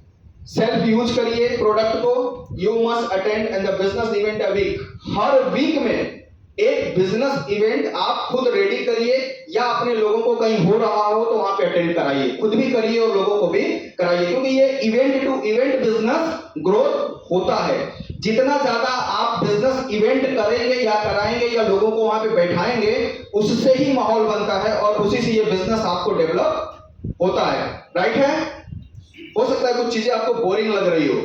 सेल्फ यूज करिए प्रोडक्ट को। You must attend and the business event a week. हर वीक में एक बिजनेस इवेंट आप खुद रेडी करिए, या अपने लोगों को कहीं हो रहा हो तो वहां पे अटेंड कराइए, खुद भी करिए और लोगों को भी कराइए। क्योंकि ये event to event business growth होता है। जितना ज्यादा आप बिजनेस इवेंट करेंगे या कराएंगे या लोगों को वहां पे बैठाएंगे, उससे ही माहौल बनता है और उसी से ये बिजनेस आपको डेवलप होता है। राइट है। हो सकता है कुछ चीजें आपको बोरिंग लग रही हो,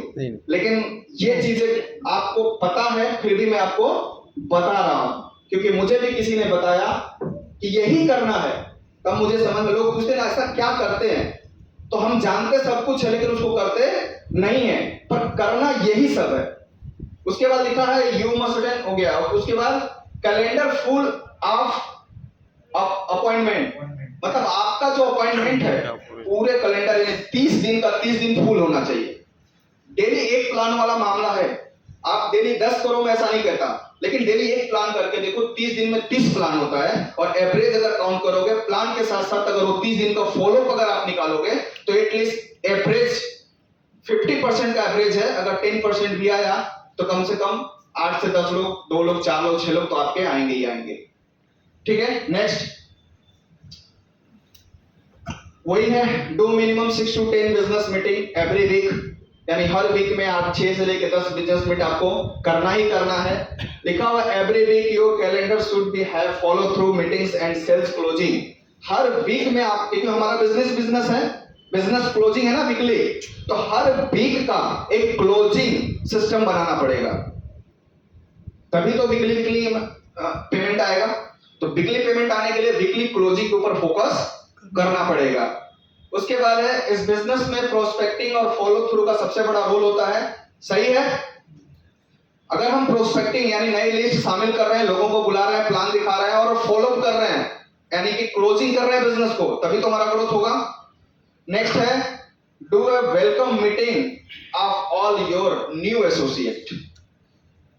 लेकिन ये चीजें आपको पता है, फिर भी मैं आपको बता रहा हूं क्योंकि मुझे भी किसी ने बताया कि यही करना है। तब मुझे समझ में, लोग पूछते हैं ऐसा क्या करते हैं, तो हम जानते सब कुछ है लेकिन उसको करते नहीं है, पर करना यही सब है। उसके बाद लिखा है यू मस्ट अटेंड, हो गया। उसके बाद कैलेंडर फुल ऑफ अपॉइंटमेंट, मतलब आपका जो अपॉइंटमेंट है पूरे कैलेंडर 30 दिन का 30 दिन फुल होना चाहिए। डेली एक प्लान वाला मामला है। आप डेली 10 करो, मैं ऐसा नहीं कहता, लेकिन डेली एक प्लान करके देखो। 30 दिन में 30 प्लान होता है और एवरेज अगर काउंट करोगे प्लान के साथ साथ, अगर वो 30 दिन का फॉलो अगर आप निकालोगे तो एटलीस्ट एवरेज 50% का एवरेज है, अगर 10% भी आया तो कम से कम 8 से 10 लोग, 2 लोग, 4 लोग, 6 लोग तो आपके आएंगे ही आएंगे। ठीक है, नेक्स्ट वही है, do minimum 6 to 10 business meeting every week, यानी हर वीक में आप 6 से लेकर 10 बिजनेस मीट आपको करना ही करना है। लिखा हुआ every week your calendar should be have follow through meetings and sales closing. हर वीक में आप, क्योंकि हमारा बिजनेस है, बिजनेस क्लोजिंग है ना वीकली, तो हर वीक का एक क्लोजिंग सिस्टम बनाना पड़ेगा, तभी तो वीकली पेमेंट आएगा। तो वीकली पेमेंट आने के लिए वीकली क्लोजिंग के ऊपर फोकस करना पड़ेगा। उसके बाद है, इस बिजनेस में प्रोस्पेक्टिंग और फॉलो थ्रू का सबसे बड़ा रोल होता है। सही है, अगर हम प्रोस्पेक्टिंग यानी नई लिस्ट शामिल कर रहे हैं, लोगों को बुला रहे हैं, प्लान दिखा रहे हैं और फॉलो कर रहे हैं, यानी कि क्लोजिंग कर रहे हैं बिजनेस को, तभी तो हमारा ग्रोथ होगा। नेक्स्ट है, do a welcome meeting of all your new associate.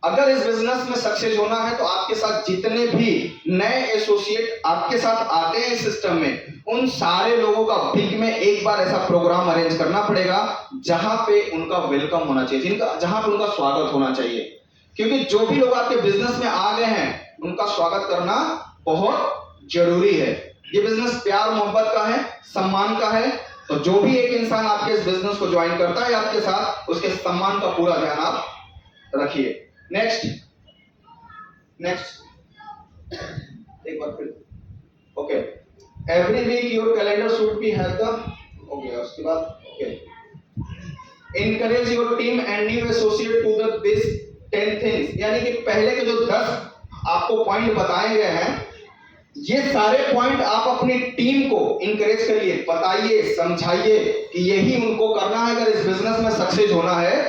अगर इस बिजनेस में सक्सेस होना है तो आपके साथ जितने भी नए एसोसिएट आपके साथ आते हैं इस सिस्टम में, उन सारे लोगों का वीक में एक बार ऐसा प्रोग्राम अरेंज करना पड़ेगा जहां पे उनका वेलकम होना चाहिए, जहां पे उनका स्वागत होना चाहिए। क्योंकि जो भी लोग आपके बिजनेस में आ गए हैं उनका स्वागत करना बहुत जरूरी है। ये बिजनेस प्यार मोहब्बत का है, सम्मान का है, तो जो भी एक इंसान आपके इस बिजनेस को ज्वाइन करता है आपके साथ, उसके सम्मान का पूरा ध्यान आप रखिए। नेक्स्ट एक बार फिर, okay, every week your calendar should be have the, okay, उसके बाद okay, encourage your team and new associate to the this 10 things, यानी कि पहले के जो 10 आपको पॉइंट बताए गए हैं, ये सारे पॉइंट आप अपनी टीम को इनकरेज करिए, बताइए, समझाइए कि यही उनको करना है अगर इस बिजनेस में सक्सेस होना है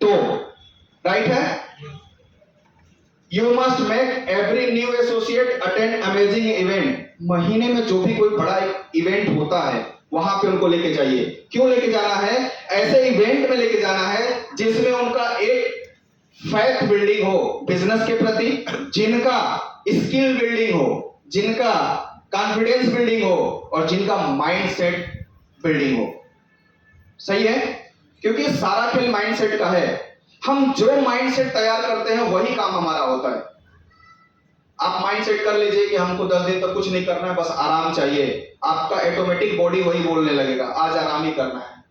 तो। राइट है, you must make every new associate attend amazing event. महीने में जो भी कोई बड़ा इवेंट होता है वहां पे उनको लेके जाइए। क्यों लेके जाना है? ऐसे इवेंट में लेके जाना है जिसमें उनका एक फैक्ट बिल्डिंग हो बिजनेस के प्रति, जिनका स्किल बिल्डिंग हो, जिनका कॉन्फिडेंस बिल्डिंग हो और जिनका माइंडसेट बिल्डिंग हो। सही है, क्योंकि सारा खेल माइंडसेट का है। हम जो माइंडसेट तैयार करते हैं वही काम हमारा होता है। आप माइंडसेट कर लीजिए कि हमको 10 दिन तक कुछ नहीं करना है, बस आराम चाहिए, आपका ऑटोमेटिक बॉडी वही बोलने लगेगा, आज आराम ही करना है।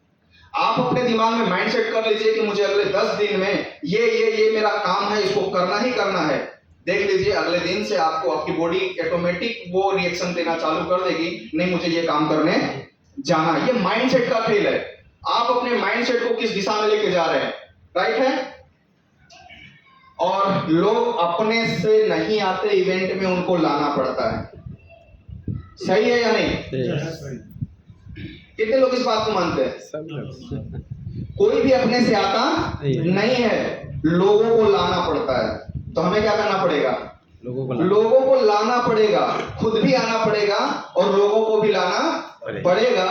आप अपने दिमाग में माइंडसेट कर लीजिए कि मुझे अगले 10 दिन में ये मेरा काम है, इसको करना ही करना है। देख लीजिए अगले दिन से आपको आपकी बॉडी ऑटोमेटिक वो रिएक्शन देना चालू कर देगी, नहीं मुझे ये काम करने जाना है। ये माइंडसेट का खेल है। आप अपने माइंडसेट को किस दिशा में लेके जा रहे हैं, राइट है। और लोग अपने से नहीं आते इवेंट में, उनको लाना पड़ता है। सही है या नहीं? कितने लोग इस बात को मानते हैं? कोई भी अपने से आता नहीं है, लोगों को लाना पड़ता है। तो हमें क्या करना पड़ेगा? लोगों को लाना पड़ेगा, खुद भी आना पड़ेगा और लोगों को भी लाना पड़ेगा,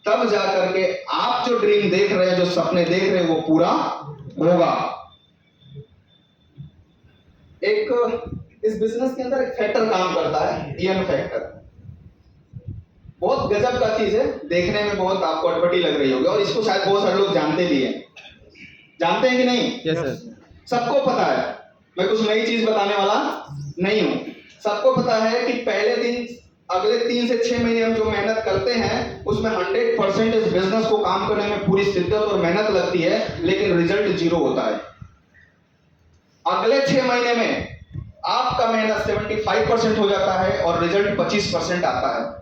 तब जाकर के आप जो ड्रीम देख रहे हैं, जो सपने देख रहे हैं, वो पूरा होगा। एक इस बिजनेस के अंदर एक फैक्टर काम करता है, ईएम फैक्टर। बहुत गजब का चीज है, देखने में बहुत आपको अटपटी लग रही होगी और इसको शायद बहुत सारे लोग जानते भी हैं। जानते हैं कि नहीं? Yes sir. सबको पता है, मैं कुछ नई चीज बताने वाला नहीं हूं। सबको पता है कि पहले दिन, अगले 3 से 6 महीने हम जो मेहनत करते हैं उसमें 100% इस बिजनेस को काम करने में पूरी शिद्दत और मेहनत लगती है, लेकिन रिजल्ट 0 होता है। अगले 6 महीने में आपका मेहनत 75% हो जाता है और रिजल्ट 25% आता है।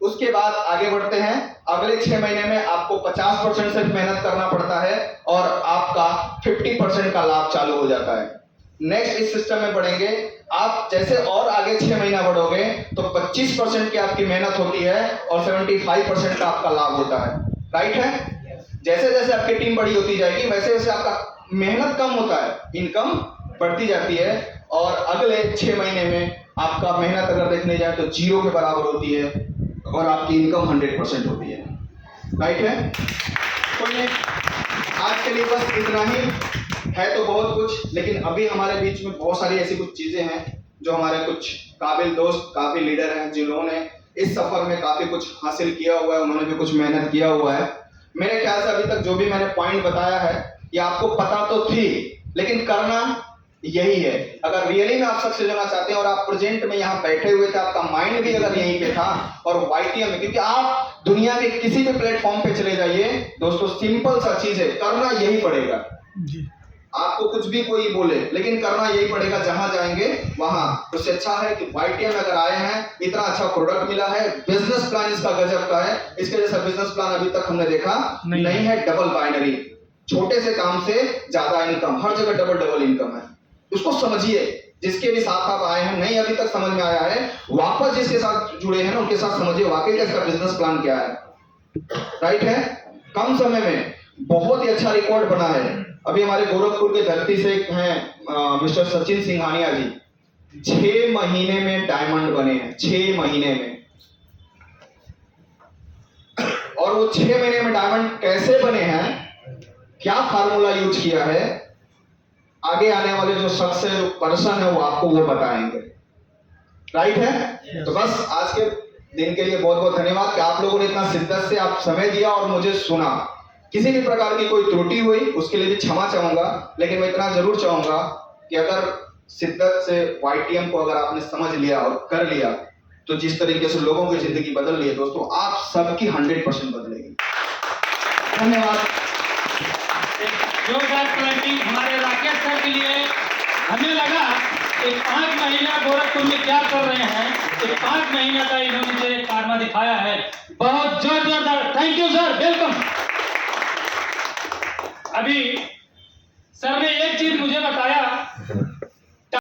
उसके बाद आगे बढ़ते हैं, अगले 6 महीने में आपको 50% से मेहनत करना पड़ता है और आपका 50% का लाभ चालू हो जाता है। नेक्स्ट इस सिस्टम में बढ़ेंगे आप, जैसे और आगे 6 महीना बढ़ोगे तो 25% की आपकी मेहनत होती है और 75% का आपका लाभ होता है। राइट है? जैसे जैसे आपकी टीम बड़ी होती जाएगी वैसे वैसे आपका मेहनत कम होता है, इनकम बढ़ती जाती है और अगले 6 महीने में आपका मेहनत अगर देखने जाए तो 0 के बराबर होती है और आपकी इनकम 100% होती है। राइट है? तो ये आज के लिए बस इतना ही है। तो बहुत कुछ, लेकिन अभी हमारे बीच में बहुत सारी ऐसी कुछ चीजें हैं जो हमारे कुछ काबिल दोस्त, काफी लीडर हैं जिन्होंने इस सफर में काफी कुछ हासिल किया हुआ है, उन्होंने भी कुछ मेहनत किया हुआ है। मेरे ख्याल से अभी तक जो भी मैंने पॉइंट बताया है ये आपको पता तो थी, लेकिन करना यही है। अगर रियली में आप सक्सेस होना चाहते हैं और आप प्रेजेंट में यहाँ बैठे हुए थे, आपका माइंड भी अगर यहीं पे था और YTM में, क्योंकि आप दुनिया के किसी भी प्लेटफॉर्म पे चले जाइए दोस्तों, सिंपल सा चीज है, करना यही पड़ेगा। आपको कुछ भी कोई बोले, लेकिन करना यही पड़ेगा। जहां जाएंगे वहां, उससे अच्छा है कि YTM में अगर आए हैं, इतना अच्छा प्रोडक्ट मिला है, बिजनेस प्लान इसका गजब का है, इसके जैसा बिजनेस प्लान अभी तक हमने देखा नहीं है। डबल बाइनरी, छोटे से काम से ज्यादा इनकम, हर जगह डबल इनकम है। उसको समझिए। जिसके भी साथ आप आए हैं, नहीं अभी तक समझ में आया है, वापस जिसके साथ जुड़े हैं ना उनके साथ समझिए वाकई का इसका बिजनेस प्लान क्या है। राइट है। कम समय में बहुत ही अच्छा रिकॉर्ड बना है। अभी हमारे गोरखपुर के धरती से हैं मिस्टर सचिन सिंघानिया जी, 6 महीने में डायमंड बने हैं, 6 महीने में। और वो 6 महीने में डायमंड कैसे बने हैं, क्या फार्मूला यूज किया है, आगे आने वाले जो शख्स है, जो पर्सन है, वो आपको वो बताएंगे। राइट है। तो बस आज के दिन के लिए बहुत बहुत धन्यवाद कि आप लोगों ने इतना शिद्दत से आप समय दिया और मुझे सुना। किसी भी प्रकार की कोई त्रुटि हुई उसके लिए भी क्षमा चाहूंगा, लेकिन मैं इतना जरूर चाहूंगा कि अगर शिद्दत से YTM को अगर आपने समझ लिया और कर लिया, तो जिस तरीके से लोगों की जिंदगी बदल रही है दोस्तों, आप सबकी 100% बदलेगी। धन्यवाद। जोरदार क्लैपिंग हमारे राकेश सर के लिए। हमें लगा कि 5 महीना गोरखपुर में क्या कर रहे हैं, तो 5 महीने का इन्होंने जो कारनामा दिखाया है, बहुत जोरदार। Thank you sir, welcome. अभी सर ने एक चीज मुझे बताया